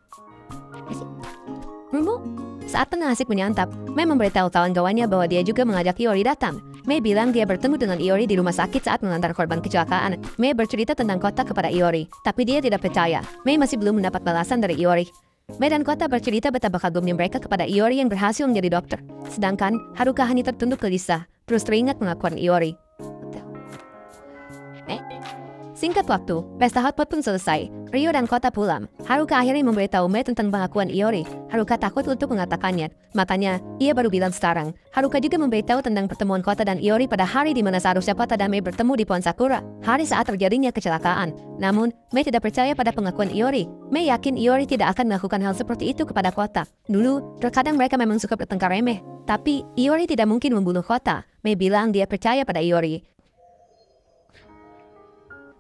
Saat tengah asik menyantap, Mei memberitahu kawan-kawannya bahwa dia juga mengajak Iori datang. Mei bilang dia bertemu dengan Iori di rumah sakit saat mengantar korban kecelakaan. Mei bercerita tentang Kota kepada Iori, tapi dia tidak percaya. Mei masih belum mendapat balasan dari Iori. Mei dan Kota bercerita betapa kagumnya mereka kepada Iori yang berhasil menjadi dokter. Sedangkan Haruka hanya tertunduk gelisah, terus teringat pengakuan Iori. Singkat waktu, pesta hotpot pun selesai. Ryo dan Kota pulang. Haruka akhirnya memberitahu Mei tentang pengakuan Iori. Haruka takut untuk mengatakannya. Makanya, ia baru bilang sekarang. Haruka juga memberitahu tentang pertemuan Kota dan Iori pada hari di mana seharusnya Kota dan Mei bertemu di Pohon Sakura. Hari saat terjadinya kecelakaan. Namun, Mei tidak percaya pada pengakuan Iori. Mei yakin Iori tidak akan melakukan hal seperti itu kepada Kota. Dulu, terkadang mereka memang suka bertengkar remeh. Tapi, Iori tidak mungkin membunuh Kota. Mei bilang dia percaya pada Iori.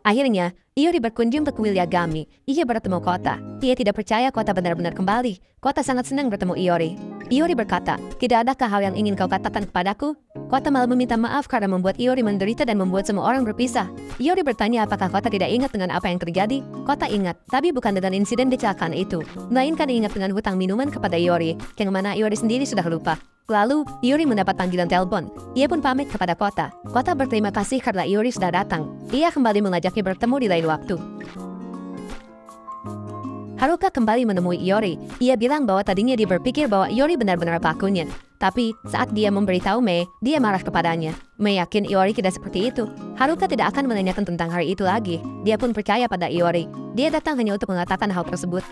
Akhirnya, Iori berkunjung ke kuil Yagami. Ia bertemu Kota. Dia tidak percaya Kota benar-benar kembali. Kota sangat senang bertemu Iori. Iori berkata, tidak adakah hal yang ingin kau katakan kepadaku? Kota malah meminta maaf karena membuat Iori menderita dan membuat semua orang berpisah. Iori bertanya apakah Kota tidak ingat dengan apa yang terjadi. Kota ingat, tapi bukan dengan insiden kecelakaan itu. Melainkan ingat dengan hutang minuman kepada Iori, yang mana Iori sendiri sudah lupa. Lalu, Iori mendapat panggilan telepon. Ia pun pamit kepada Kota. Kota berterima kasih karena Iori sudah datang. Ia kembali mengajaknya bertemu di lain waktu. Haruka kembali menemui Iori. Ia bilang bahwa tadinya dia berpikir bahwa Iori benar-benar pelakunya. Tapi, saat dia memberitahu Mei, dia marah kepadanya. Mei yakin Iori tidak seperti itu. Haruka tidak akan menanyakan tentang hari itu lagi. Dia pun percaya pada Iori. Dia datang hanya untuk mengatakan hal tersebut.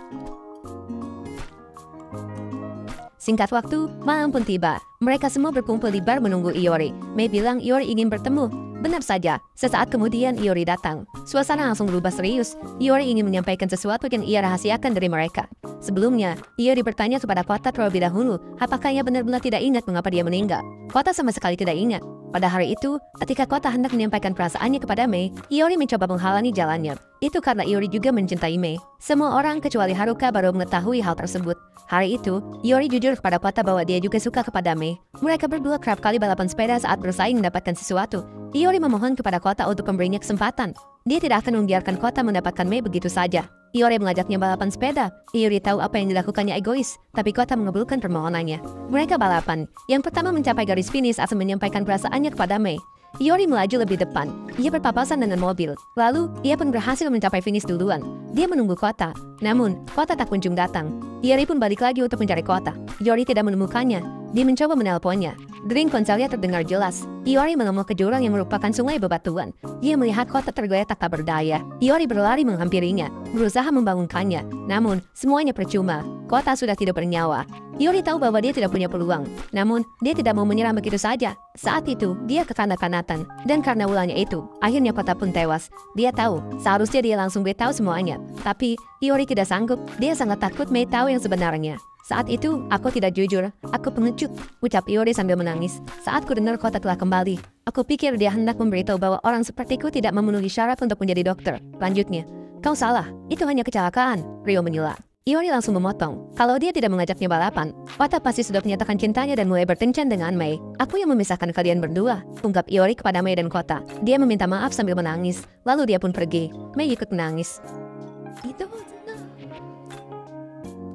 Singkat waktu, malam pun tiba. Mereka semua berkumpul di bar menunggu Iori. Mei bilang Iori ingin bertemu. Benar saja, sesaat kemudian Iori datang. Suasana langsung berubah serius. Iori ingin menyampaikan sesuatu yang ia rahasiakan dari mereka. Sebelumnya, Iori bertanya kepada Kota terlebih dahulu, apakah ia benar-benar tidak ingat mengapa dia meninggal. Kota sama sekali tidak ingat. Pada hari itu, ketika Kota hendak menyampaikan perasaannya kepada Mei, Iori mencoba menghalangi jalannya. Itu karena Iori juga mencintai Mei. Semua orang kecuali Haruka baru mengetahui hal tersebut. Hari itu, Iori jujur kepada Kota bahwa dia juga suka kepada Mei. Mereka berdua kerap kali balapan sepeda saat bersaing mendapatkan sesuatu. Iori memohon kepada Kota untuk memberinya kesempatan. Dia tidak akan membiarkan Kota mendapatkan Mei begitu saja. Iori mengajaknya balapan sepeda. Iori tahu apa yang dilakukannya egois, tapi Kota mengabulkan permohonannya. Mereka balapan. Yang pertama mencapai garis finish asal menyampaikan perasaannya kepada Mei. Iori melaju lebih depan. Ia berpapasan dengan mobil. Lalu, ia pun berhasil mencapai finish duluan. Dia menunggu Kota. Namun, Kota tak kunjung datang. Iori pun balik lagi untuk mencari Kota. Iori tidak menemukannya. Dia mencoba menelponnya. Dering ponselnya terdengar jelas. Iori mengemuk ke jurang yang merupakan sungai bebatuan. Ia melihat Kota tergeletak tak berdaya. Iori berlari menghampirinya, berusaha membangunkannya. Namun, semuanya percuma. Kota sudah tidak bernyawa. Iori tahu bahwa dia tidak punya peluang. Namun, dia tidak mau menyerah begitu saja. Saat itu, dia kekanak-kanakan. Dan karena ulahnya itu, akhirnya Kota pun tewas. Dia tahu, seharusnya dia langsung beritahu semuanya. Tapi, Iori tidak sanggup. Dia sangat takut Mei tahu yang sebenarnya. Saat itu, aku tidak jujur. Aku pengecut, ucap Iori sambil menangis. Saat ku dengar Kota telah kembali, aku pikir dia hendak memberitahu bahwa orang sepertiku tidak memenuhi syarat untuk menjadi dokter. Lanjutnya, kau salah, itu hanya kecelakaan, Ryo menyela. Iori langsung memotong. Kalau dia tidak mengajaknya balapan, Kota pasti sudah menyatakan cintanya dan mulai berkencan dengan Mei. Aku yang memisahkan kalian berdua, ungkap Iori kepada Mei dan Kota. Dia meminta maaf sambil menangis, lalu dia pun pergi. Mei ikut menangis.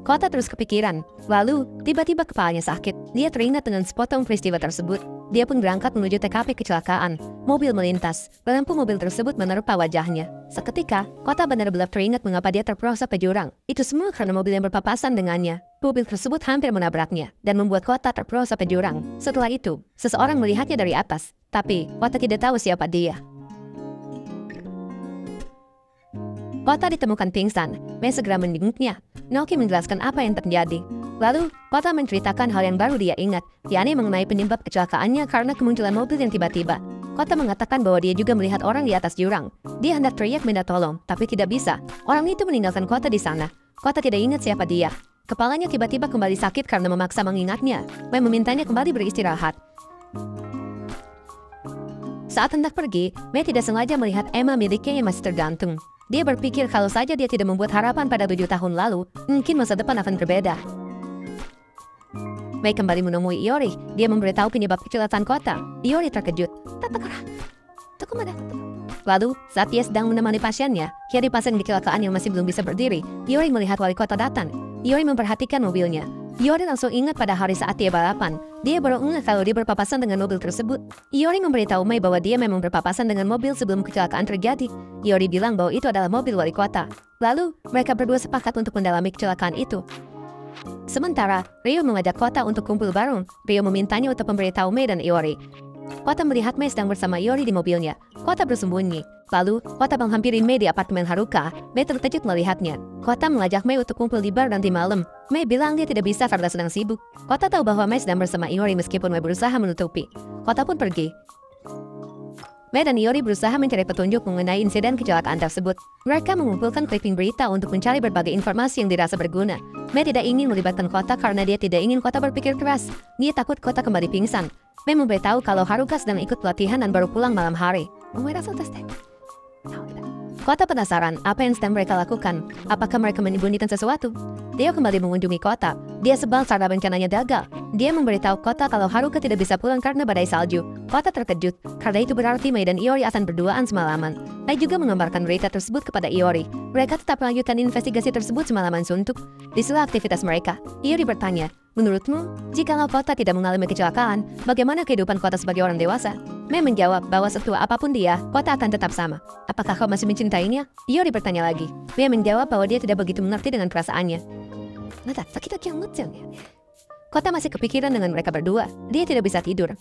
Kota terus kepikiran. Lalu, tiba-tiba kepalanya sakit. Dia teringat dengan sepotong peristiwa tersebut. Dia pun berangkat menuju TKP kecelakaan. Mobil melintas. Lampu mobil tersebut menerpa wajahnya. Seketika, Kota benar-benar teringat mengapa dia terperosok ke jurang. Itu semua karena mobil yang berpapasan dengannya. Mobil tersebut hampir menabraknya dan membuat Kota terperosok ke jurang. Setelah itu, seseorang melihatnya dari atas. Tapi, Kota tidak tahu siapa dia. Kota ditemukan pingsan. Mei segera menjenguknya. Naoki menjelaskan apa yang terjadi. Lalu, Kota menceritakan hal yang baru dia ingat, yakni mengenai penyebab kecelakaannya karena kemunculan mobil yang tiba-tiba. Kota mengatakan bahwa dia juga melihat orang di atas jurang. Dia hendak teriak minta tolong, tapi tidak bisa. Orang itu meninggalkan Kota di sana. Kota tidak ingat siapa dia. Kepalanya tiba-tiba kembali sakit karena memaksa mengingatnya. Mei memintanya kembali beristirahat. Saat hendak pergi, Mei tidak sengaja melihat Emma miliknya yang masih tergantung. Dia berpikir kalau saja dia tidak membuat harapan pada 7 tahun lalu, mungkin masa depan akan berbeda. Mei kembali menemui Iori. Dia memberitahu penyebab kecelakaan kota. Iori terkejut. Lalu, saat dia sedang menemani pasiennya, Hyori pasien kecelakaan yang masih belum bisa berdiri, Iori melihat wali kota datang. Iori memperhatikan mobilnya. Iori langsung ingat pada hari saat dia balapan. Dia baru ingat kalau dia berpapasan dengan mobil tersebut. Iori memberitahu Mei bahwa dia memang berpapasan dengan mobil sebelum kecelakaan terjadi. Iori bilang bahwa itu adalah mobil wali kota. Lalu, mereka berdua sepakat untuk mendalami kecelakaan itu. Sementara, Ryo mengajak Kota untuk kumpul bareng. Ryo memintanya untuk memberitahu Mei dan Iori. Kota melihat Mei sedang bersama Iori di mobilnya. Kota bersembunyi. Lalu, Kota menghampiri Mei di apartemen Haruka. Mei terkejut melihatnya. Kota mengajak Mei untuk kumpul di bar nanti malam. Mei bilang dia tidak bisa karena sedang sibuk. Kota tahu bahwa Mei sedang bersama Iori meskipun Mei berusaha menutupi. Kota pun pergi. Mei dan Iori berusaha mencari petunjuk mengenai insiden kecelakaan tersebut. Mereka mengumpulkan clipping berita untuk mencari berbagai informasi yang dirasa berguna. Mei tidak ingin melibatkan Kota karena dia tidak ingin Kota berpikir keras. Dia takut Kota kembali pingsan. Mei memberitahu kalau Haruka sedang ikut pelatihan dan baru pulang malam hari. Kota penasaran apa yang sedang mereka lakukan. Apakah mereka menyembunyikan sesuatu? Dia kembali mengunjungi Kota. Dia sebal karena rencananya gagal. Dia memberitahu Kota kalau Haruka tidak bisa pulang karena badai salju. Kota terkejut, karena itu berarti Mei dan Iori akan berduaan semalaman. Mei juga mengembarkan berita tersebut kepada Iori. Mereka tetap melanjutkan investigasi tersebut semalaman suntuk. Di sela aktivitas mereka, Iori bertanya, "Menurutmu, jikalau Kota tidak mengalami kecelakaan, bagaimana kehidupan Kota sebagai orang dewasa?" Mei menjawab bahwa setua apapun dia, Kota akan tetap sama. "Apakah kau masih mencintainya?" Iori bertanya lagi. Mei menjawab bahwa dia tidak begitu mengerti dengan perasaannya. Kota masih kepikiran dengan mereka berdua. Dia tidak bisa tidur.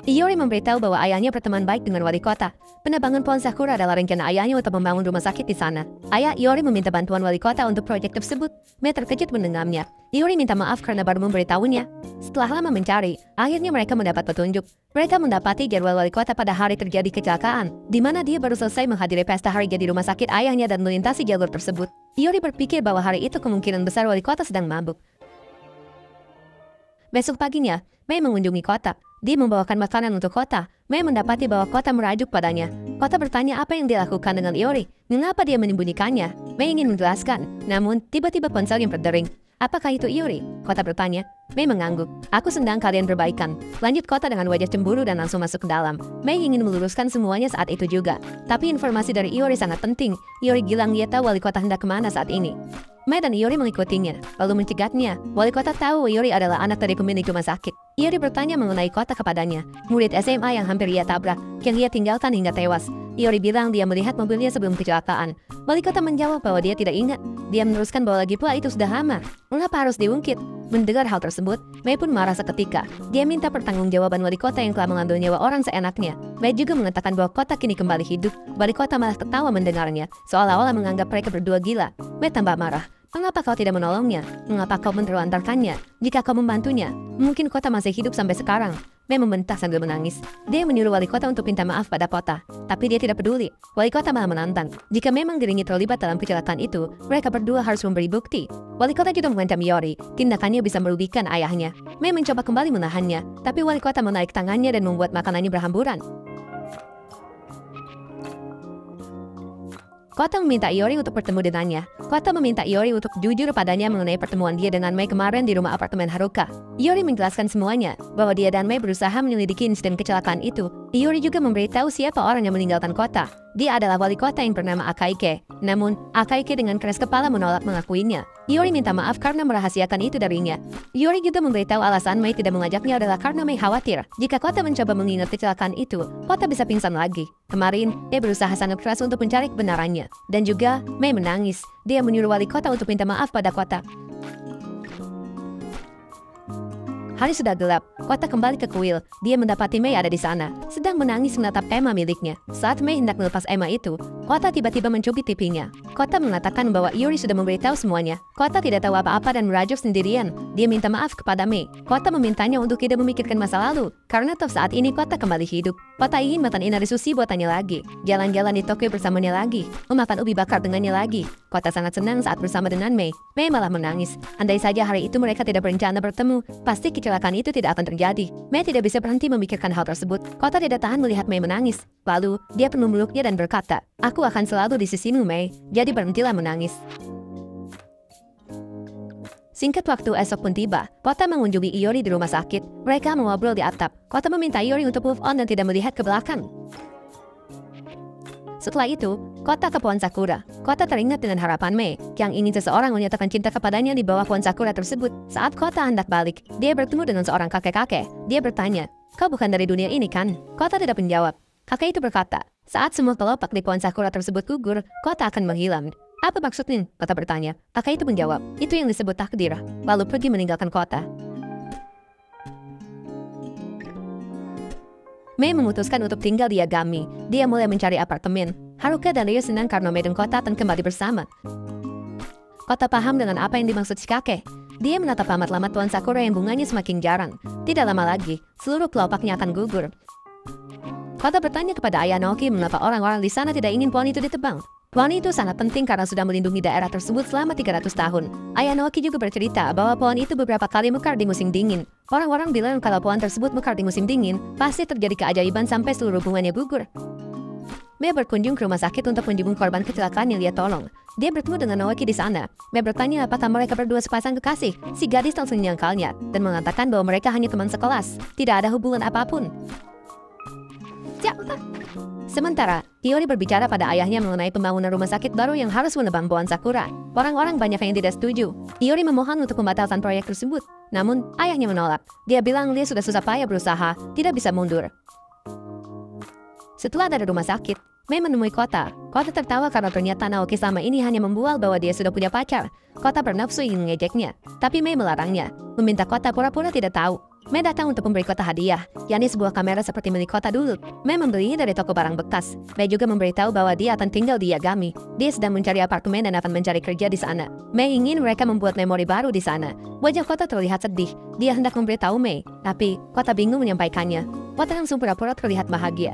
Iori memberitahu bahwa ayahnya berteman baik dengan wali kota. Penebangan pohon sakura adalah rencana ayahnya untuk membangun rumah sakit di sana. Ayah Iori meminta bantuan wali kota untuk proyek tersebut. Mei terkejut mendengarnya. Iori minta maaf karena baru memberitahunya. Setelah lama mencari, akhirnya mereka mendapat petunjuk. Mereka mendapati jadwal wali kota pada hari terjadi kecelakaan, di mana dia baru selesai menghadiri pesta hari jadi rumah sakit ayahnya dan melintasi jalur tersebut. Iori berpikir bahwa hari itu kemungkinan besar wali kota sedang mabuk. Besok paginya, Mei mengunjungi Kota. Dia membawakan makanan untuk Kota. Mei mendapati bahwa Kota merajuk padanya. Kota bertanya apa yang dia lakukan dengan Iori. Mengapa dia menyembunyikannya? Mei ingin menjelaskan, namun tiba-tiba ponselnya berdering. "Apakah itu Iori?" Kota bertanya. Mei mengangguk. "Aku sedang kalian berbaikan." Lanjut Kota dengan wajah cemburu dan langsung masuk ke dalam. Mei ingin meluruskan semuanya saat itu juga. Tapi informasi dari Iori sangat penting. Iori bilang dia tahu wali kota hendak kemana saat ini. Mei dan Iori mengikutinya, lalu mencegatnya. Wali kota tahu Iori adalah anak dari pemilik rumah sakit. Iori bertanya mengenai Kota kepadanya, murid SMA yang hampir ia tabrak, yang ia tinggalkan hingga tewas. Iori bilang dia melihat mobilnya sebelum kecelakaan. Wali kota menjawab bahwa dia tidak ingat. Dia meneruskan bahwa lagi pula itu sudah lama. Mengapa harus diungkit? Mendengar hal tersebut, Mei pun marah seketika. Dia minta pertanggungjawaban wali kota yang telah mengambil nyawa orang seenaknya. Mei juga mengatakan bahwa Kota kini kembali hidup. Wali kota malah tertawa mendengarnya, seolah-olah menganggap mereka berdua gila. Mei tambah marah. "Mengapa kau tidak menolongnya? Mengapa kau menelantarkannya? Jika kau membantunya, mungkin Kota masih hidup sampai sekarang." Mei membentak sambil menangis. Dia menyuruh wali kota untuk minta maaf pada Kota, tapi dia tidak peduli. Wali kota malah menantang. Jika memang dirinya terlibat dalam kecelakaan itu, mereka berdua harus memberi bukti. Wali kota juga mengancam Iori, tindakannya bisa merugikan ayahnya. Mei mencoba kembali menahannya, tapi wali kota menarik tangannya dan membuat makanannya berhamburan. Kota meminta Iori untuk bertemu dengannya. Kota meminta Iori untuk jujur padanya mengenai pertemuan dia dengan Mei kemarin di rumah apartemen Haruka. Iori menjelaskan semuanya, bahwa dia dan Mei berusaha menyelidiki insiden kecelakaan itu. Iori juga memberitahu siapa orang yang meninggalkan Kota. Dia adalah wali kota yang bernama Akaike. Namun, Akaike dengan keras kepala menolak mengakuinya. Iori minta maaf karena merahasiakan itu darinya. Iori juga memberitahu alasan Mei tidak mengajaknya adalah karena Mei khawatir jika Kota mencoba mengingat kecelakaan itu, Kota bisa pingsan lagi. Kemarin, dia berusaha sangat keras untuk mencari kebenarannya. Dan juga, Mei menangis. Dia menyuruh wali kota untuk minta maaf pada Kota. Hari sudah gelap, Kota kembali ke kuil. Dia mendapati Mei ada di sana, sedang menangis menatap Emma miliknya. Saat Mei hendak melepas Emma itu, Kota tiba-tiba mencubit pipinya. Kota mengatakan bahwa Iori sudah memberitahu semuanya. Kota tidak tahu apa-apa dan merajuk sendirian. Dia minta maaf kepada Mei. Kota memintanya untuk tidak memikirkan masa lalu, Karena toh saat ini kota kembali hidup. Kota ingin makan inari sushi buatannya lagi. Jalan-jalan di Tokyo bersamanya lagi. Memakan ubi bakar dengannya lagi. Kota sangat senang saat bersama dengan Mei. Mei malah menangis. Andai saja hari itu mereka tidak berencana bertemu, pasti kecelakaan itu tidak akan terjadi. Mei tidak bisa berhenti memikirkan hal tersebut. Kota tidak tahan melihat Mei menangis. Lalu, dia penuh meluknya dan berkata, "Aku akan selalu di sisimu, Mei. Jadi berhentilah menangis." Singkat waktu esok pun tiba, Kota mengunjungi Iori di rumah sakit. Mereka mengobrol di atap. Kota meminta Iori untuk move on dan tidak melihat ke belakang. Setelah itu, Kota ke pohon sakura. Kota teringat dengan harapan Mei, yang ingin seseorang menyatakan cinta kepadanya di bawah pohon sakura tersebut. Saat Kota hendak balik, dia bertemu dengan seorang kakek-kakek. Dia bertanya, "Kau bukan dari dunia ini kan?" Kota tidak menjawab. Kakek itu berkata, "Saat semua kelopak di pohon sakura tersebut gugur, Kota akan menghilang." "Apa maksudnya?" Kota bertanya. Kakek itu menjawab, "Itu yang disebut takdir." Lalu pergi meninggalkan kota. Mei memutuskan untuk tinggal di Yagami. Dia mulai mencari apartemen. Haruka dan Ryo senang karena Mei dan Kota akan kembali bersama. Kota paham dengan apa yang dimaksud si kakek. Dia menatap lamat-lamat pohon sakura yang bunganya semakin jarang. Tidak lama lagi, seluruh kelopaknya akan gugur. Kota bertanya kepada ayah Naoki mengapa orang-orang di sana tidak ingin pohon itu ditebang. Pohon itu sangat penting karena sudah melindungi daerah tersebut selama 300 tahun. Ayah Naoki juga bercerita bahwa pohon itu beberapa kali mekar di musim dingin. Orang-orang bilang kalau pohon tersebut mekar di musim dingin, pasti terjadi keajaiban sampai seluruh bunganya gugur. Mei berkunjung ke rumah sakit untuk menjenguk korban kecelakaan yang dia tolong. Dia bertemu dengan Naoki di sana. Mei bertanya apakah mereka berdua sepasang kekasih. Si gadis langsung menyangkalnya dan mengatakan bahwa mereka hanya teman sekelas. Tidak ada hubungan apapun. Sementara, Iori berbicara pada ayahnya mengenai pembangunan rumah sakit baru yang harus menebang pohon sakura. Orang-orang banyak yang tidak setuju. Iori memohon untuk pembatalan proyek tersebut. Namun, ayahnya menolak. Dia bilang dia sudah susah payah berusaha, tidak bisa mundur. Setelah dari rumah sakit, Mei menemui Kota. Kota tertawa karena ternyata Naoki selama ini hanya membual bahwa dia sudah punya pacar. Kota bernafsu ingin mengejeknya, tapi Mei melarangnya, meminta Kota pura-pura tidak tahu. Mei datang untuk memberi Kota hadiah, yakni sebuah kamera seperti milik Kota dulu. Mei membelinya dari toko barang bekas. Mei juga memberitahu bahwa dia akan tinggal di Yagami. Dia sedang mencari apartemen dan akan mencari kerja di sana. Mei ingin mereka membuat memori baru di sana. Wajah Kota terlihat sedih. Dia hendak memberitahu Mei, tapi Kota bingung menyampaikannya. Kota langsung pura-pura terlihat bahagia.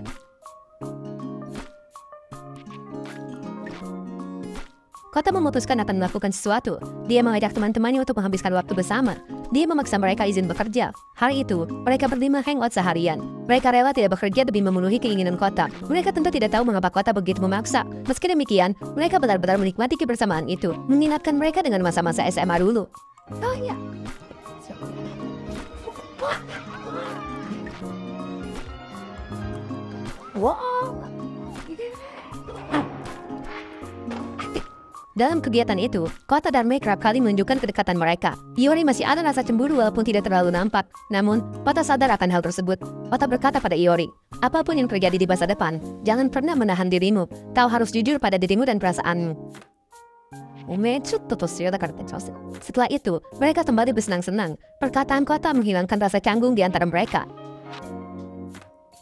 Kota memutuskan akan melakukan sesuatu. Dia mengajak teman-temannya untuk menghabiskan waktu bersama. Dia memaksa mereka izin bekerja. Hari itu, mereka berlima hangout seharian. Mereka rela tidak bekerja demi memenuhi keinginan Kota. Mereka tentu tidak tahu mengapa Kota begitu memaksa. Meski demikian, mereka benar-benar menikmati kebersamaan itu. Mengingatkan mereka dengan masa-masa SMA dulu. Oh iya. Wow. Dalam kegiatan itu, Kota dan Mei kerap kali menunjukkan kedekatan mereka. Iori masih ada rasa cemburu walaupun tidak terlalu nampak. Namun, Kota sadar akan hal tersebut. Kota berkata pada Iori, apapun yang terjadi di masa depan, jangan pernah menahan dirimu. Kau harus jujur pada dirimu dan perasaanmu. Setelah itu, mereka kembali bersenang-senang. Perkataan Kota menghilangkan rasa canggung di antara mereka.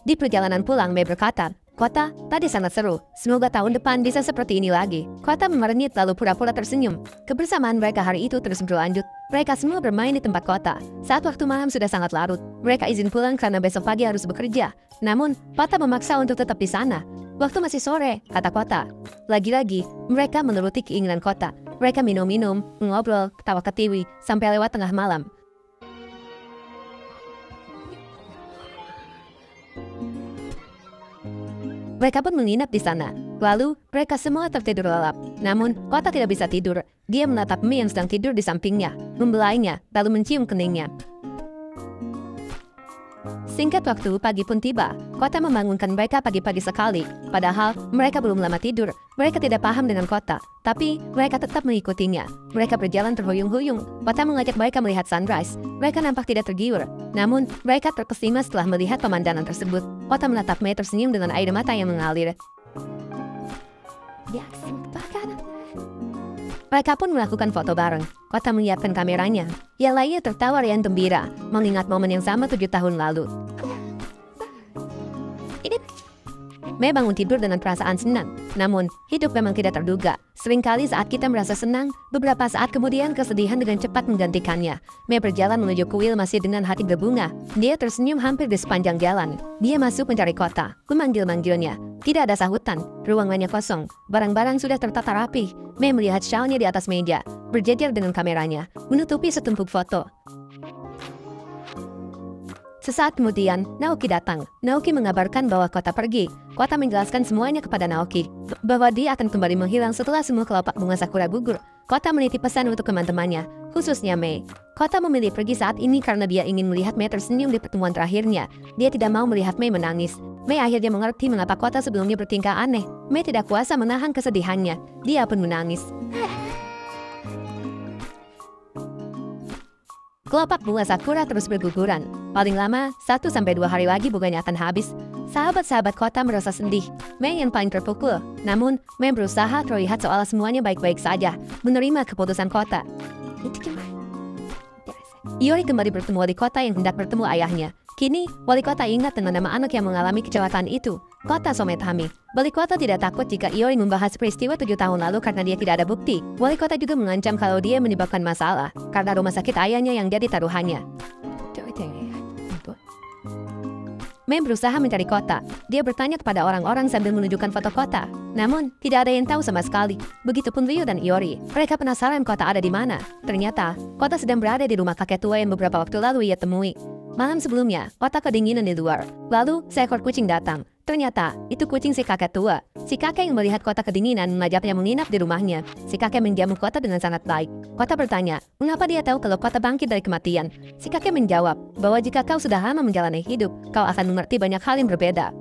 Di perjalanan pulang, Mei berkata, Kota, tadi sangat seru. Semoga tahun depan bisa seperti ini lagi. Kota memernyit lalu pura-pura tersenyum. Kebersamaan mereka hari itu terus berlanjut. Mereka semua bermain di tempat Kota. Saat waktu malam sudah sangat larut, mereka izin pulang karena besok pagi harus bekerja. Namun, Kota memaksa untuk tetap di sana. Waktu masih sore, kata Kota. Lagi-lagi, mereka menuruti keinginan Kota. Mereka minum-minum, mengobrol, ketawa ketiwi, sampai lewat tengah malam. Mereka pun menginap di sana. Lalu, mereka semua tertidur lelap. Namun, Kota tidak bisa tidur. Dia menatap Mei yang sedang tidur di sampingnya, membelainya, lalu mencium keningnya. Singkat waktu, pagi pun tiba. Kota membangunkan mereka pagi-pagi sekali. Padahal, mereka belum lama tidur. Mereka tidak paham dengan Kota. Tapi, mereka tetap mengikutinya. Mereka berjalan terhuyung-huyung. Kota mengajak mereka melihat sunrise. Mereka nampak tidak tergiur. Namun, mereka terkesima setelah melihat pemandangan tersebut. Kota menatap Mei tersenyum dengan air mata yang mengalir. Mereka pun melakukan foto bareng. Kota menyiapkan kameranya. Yang lainnya tertawa riang gembira, mengingat momen yang sama 7 tahun lalu. Mei bangun tidur dengan perasaan senang. Namun, hidup memang tidak terduga. Seringkali saat kita merasa senang, beberapa saat kemudian kesedihan dengan cepat menggantikannya. Mei berjalan menuju kuil masih dengan hati berbunga. Dia tersenyum hampir di sepanjang jalan. Dia masuk mencari kota. Memanggil-manggilnya. Tidak ada sahutan. Ruangannya kosong. Barang-barang sudah tertata rapi. Mei melihat shawlnya di atas meja, berjejer dengan kameranya, menutupi setumpuk foto. Sesaat kemudian, Naoki datang. Naoki mengabarkan bahwa Kota pergi. Kota menjelaskan semuanya kepada Naoki, bahwa dia akan kembali menghilang setelah semua kelopak bunga sakura gugur. Kota menitip pesan untuk teman-temannya, khususnya Mei. Kota memilih pergi saat ini karena dia ingin melihat Mei tersenyum di pertemuan terakhirnya. Dia tidak mau melihat Mei menangis. Mei akhirnya mengerti mengapa Kota sebelumnya bertingkah aneh. Mei tidak kuasa menahan kesedihannya. Dia pun menangis. Kelopak bunga sakura terus berguguran. Paling lama, 1-2 hari lagi bunganya akan habis. Sahabat-sahabat Kota merasa sedih. Mei yang paling terpukul. Namun, Mei berusaha terlihat seolah semuanya baik-baik saja, menerima keputusan Kota. Iori kembali bertemu wali kota yang hendak bertemu ayahnya. Kini, wali kota ingat dengan nama anak yang mengalami kecelakaan itu. Kota Sometami. Wali kota tidak takut jika Iori membahas peristiwa 7 tahun lalu karena dia tidak ada bukti. Wali kota juga mengancam kalau dia menyebabkan masalah karena rumah sakit ayahnya yang jadi taruhannya. Mei berusaha mencari Kota. Dia bertanya kepada orang-orang sambil menunjukkan foto Kota. Namun, tidak ada yang tahu sama sekali. Begitupun Ryu dan Iori. Mereka penasaran Kota ada di mana. Ternyata, Kota sedang berada di rumah kakek tua yang beberapa waktu lalu ia temui. Malam sebelumnya, Kota kedinginan di luar. Lalu, seekor kucing datang. Ternyata, itu kucing si kakek tua. Si kakek yang melihat Kota kedinginan mengajaknya menginap di rumahnya. Si kakek menjamu Kota dengan sangat baik. Kota bertanya, mengapa dia tahu kalau Kota bangkit dari kematian? Si kakek menjawab, bahwa jika kau sudah lama menjalani hidup, kau akan mengerti banyak hal yang berbeda.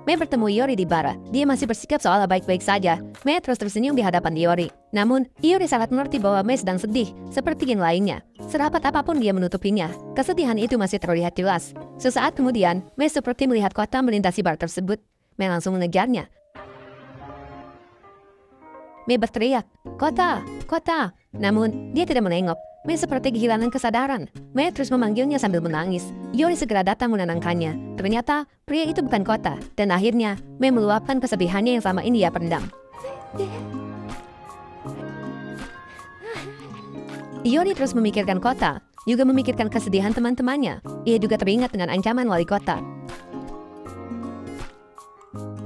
Mei bertemu Iori di bar. Dia masih bersikap seolah baik-baik saja. Mei terus tersenyum di hadapan Iori. Namun, Iori sangat mengerti bahwa Mei sedang sedih, seperti yang lainnya. Serapat apapun dia menutupinya, kesedihan itu masih terlihat jelas. Sesaat kemudian, Mei seperti melihat Kota melintasi bar tersebut. Mei langsung mengejarnya. Mei berteriak, Kota, Kota. Namun, dia tidak menengok. Mei seperti kehilangan kesadaran. Mei terus memanggilnya sambil menangis. Iori segera datang menenangkannya. Ternyata, pria itu bukan Kota. Dan akhirnya, Mei meluapkan kesedihannya yang selama ini ia pendam. Iori terus memikirkan Kota, juga memikirkan kesedihan teman-temannya. Ia juga teringat dengan ancaman wali kota.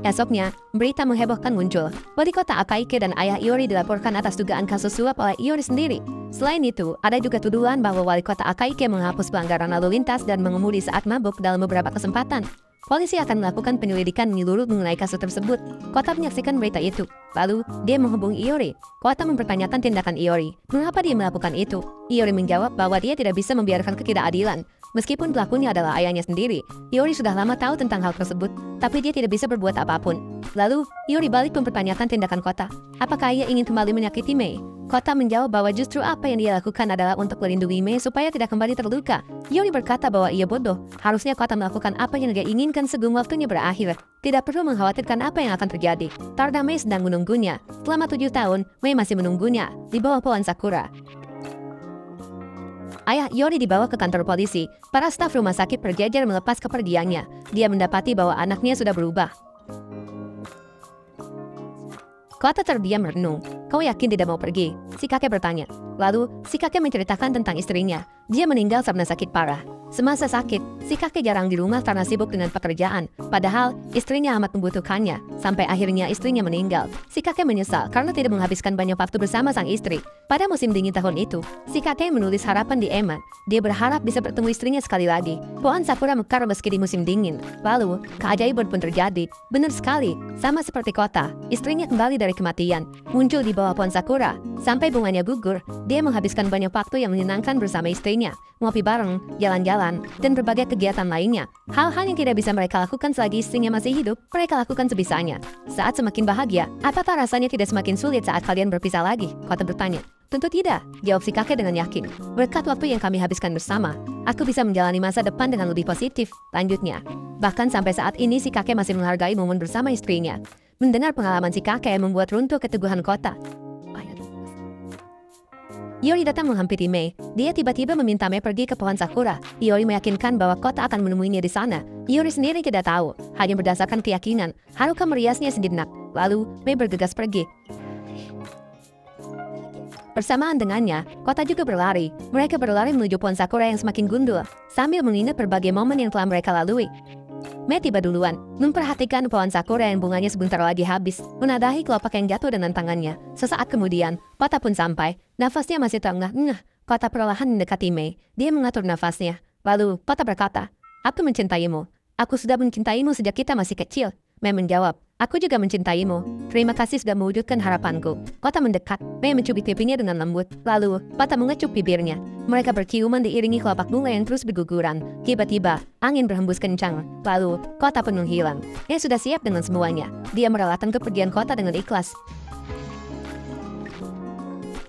Esoknya, berita menghebohkan muncul. Wali kota Akaike dan ayah Iori dilaporkan atas dugaan kasus suap oleh Iori sendiri. Selain itu, ada juga tuduhan bahwa wali kota Akaike menghapus pelanggaran lalu lintas dan mengemudi saat mabuk dalam beberapa kesempatan. Polisi akan melakukan penyelidikan menyeluruh mengenai kasus tersebut. Kota menyaksikan berita itu. Lalu, dia menghubungi Iori. Kota mempertanyakan tindakan Iori. Mengapa dia melakukan itu? Iori menjawab bahwa dia tidak bisa membiarkan ketidakadilan. Meskipun pelakunya adalah ayahnya sendiri, Iori sudah lama tahu tentang hal tersebut, tapi dia tidak bisa berbuat apapun. Lalu, Iori balik mempertanyakan tindakan Kota. Apakah ia ingin kembali menyakiti Mei? Kota menjawab bahwa justru apa yang dia lakukan adalah untuk melindungi Mei supaya tidak kembali terluka. Iori berkata bahwa ia bodoh. Harusnya Kota melakukan apa yang dia inginkan sebelum waktunya berakhir. Tidak perlu mengkhawatirkan apa yang akan terjadi. Karena Mei sedang menunggunya. Selama 7 tahun, Mei masih menunggunya di bawah pohon sakura. Ayah Iori dibawa ke kantor polisi. Para staf rumah sakit berjejer melepas kepergiannya. Dia mendapati bahwa anaknya sudah berubah. Kota terdiam merenung. Kau yakin tidak mau pergi? Si kakek bertanya. Lalu, si kakek menceritakan tentang istrinya. Dia meninggal karena sakit parah. Semasa sakit, si kakek jarang di rumah karena sibuk dengan pekerjaan. Padahal, istrinya amat membutuhkannya. Sampai akhirnya istrinya meninggal. Si kakek menyesal karena tidak menghabiskan banyak waktu bersama sang istri. Pada musim dingin tahun itu, si kakek menulis harapan di eman. Dia berharap bisa bertemu istrinya sekali lagi. Pohon sakura mekar meski di musim dingin. Lalu, keajaiban pun terjadi. Benar sekali, sama seperti Kota. Istrinya kembali dari kematian. Muncul di bawah pohon sakura. Sampai bunganya gugur, dia menghabiskan banyak waktu yang menyenangkan bersama istrinya. Ngopi bareng, jalan-jalan, dan berbagai kegiatan lainnya. Hal-hal yang tidak bisa mereka lakukan selagi istrinya masih hidup, mereka lakukan sebisanya. Saat semakin bahagia, apakah rasanya tidak semakin sulit saat kalian berpisah lagi? Kota bertanya. Tentu tidak, jawab si kakek dengan yakin. Berkat waktu yang kami habiskan bersama, aku bisa menjalani masa depan dengan lebih positif. Lanjutnya, bahkan sampai saat ini si kakek masih menghargai momen bersama istrinya. Mendengar pengalaman si kakek membuat runtuh keteguhan Kota. Iori datang menghampiri Mei. Dia tiba-tiba meminta Mei pergi ke pohon sakura. Iori meyakinkan bahwa kota akan menemuinya di sana. Iori sendiri tidak tahu, hanya berdasarkan keyakinan. Haruka meriasnya sejenak. Lalu, Mei bergegas pergi. Bersamaan dengannya, kota juga berlari. Mereka berlari menuju pohon sakura yang semakin gundul, sambil mengingat berbagai momen yang telah mereka lalui. Mei tiba duluan, memperhatikan pohon sakura yang bunganya sebentar lagi habis, menadahi kelopak yang jatuh dengan tangannya. Sesaat kemudian, kota pun sampai. Nafasnya masih terengah-engah. Kota perlahan mendekati Mei. Dia mengatur nafasnya. Lalu, kota berkata, "Aku mencintaimu. Aku sudah mencintaimu sejak kita masih kecil." Mei menjawab, "Aku juga mencintaimu. Terima kasih sudah mewujudkan harapanku." Kota mendekat. Mei mencubit pipinya dengan lembut. Lalu, kota mengecup bibirnya. Mereka berciuman diiringi kelopak bunga yang terus berguguran. Tiba-tiba, angin berhembus kencang. Lalu, kota pun menghilang. Mei sudah siap dengan semuanya. Dia merelakan kepergian kota dengan ikhlas.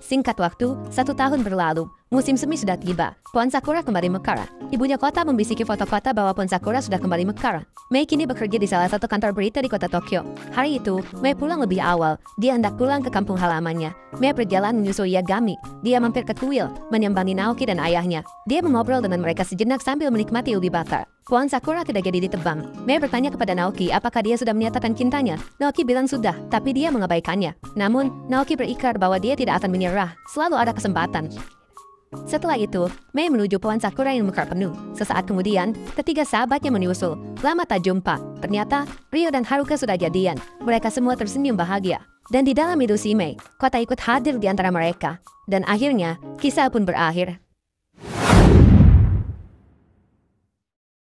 Singkat waktu, 1 tahun berlalu. Musim semi sudah tiba. Pohon sakura kembali mekar. Ibunya kota membisiki foto kota bahwa pohon sakura sudah kembali mekar. Mei kini bekerja di salah satu kantor berita di kota Tokyo. Hari itu, Mei pulang lebih awal. Dia hendak pulang ke kampung halamannya. Mei berjalan menyusul Yagami. Dia mampir ke kuil, menyambangi Naoki dan ayahnya. Dia mengobrol dengan mereka sejenak sambil menikmati ubi bakar. Pohon sakura tidak jadi ditebang. Mei bertanya kepada Naoki apakah dia sudah menyatakan cintanya. Naoki bilang sudah, tapi dia mengabaikannya. Namun, Naoki berikrar bahwa dia tidak akan menyerah. Selalu ada kesempatan. Setelah itu, Mei menuju pohon sakura yang mekar penuh. Sesaat kemudian, ketiga sahabatnya menyusul. Lama tak jumpa. Ternyata, Ryo dan Haruka sudah jadian. Mereka semua tersenyum bahagia. Dan di dalam hidup si Mei, kota ikut hadir di antara mereka. Dan akhirnya, kisah pun berakhir.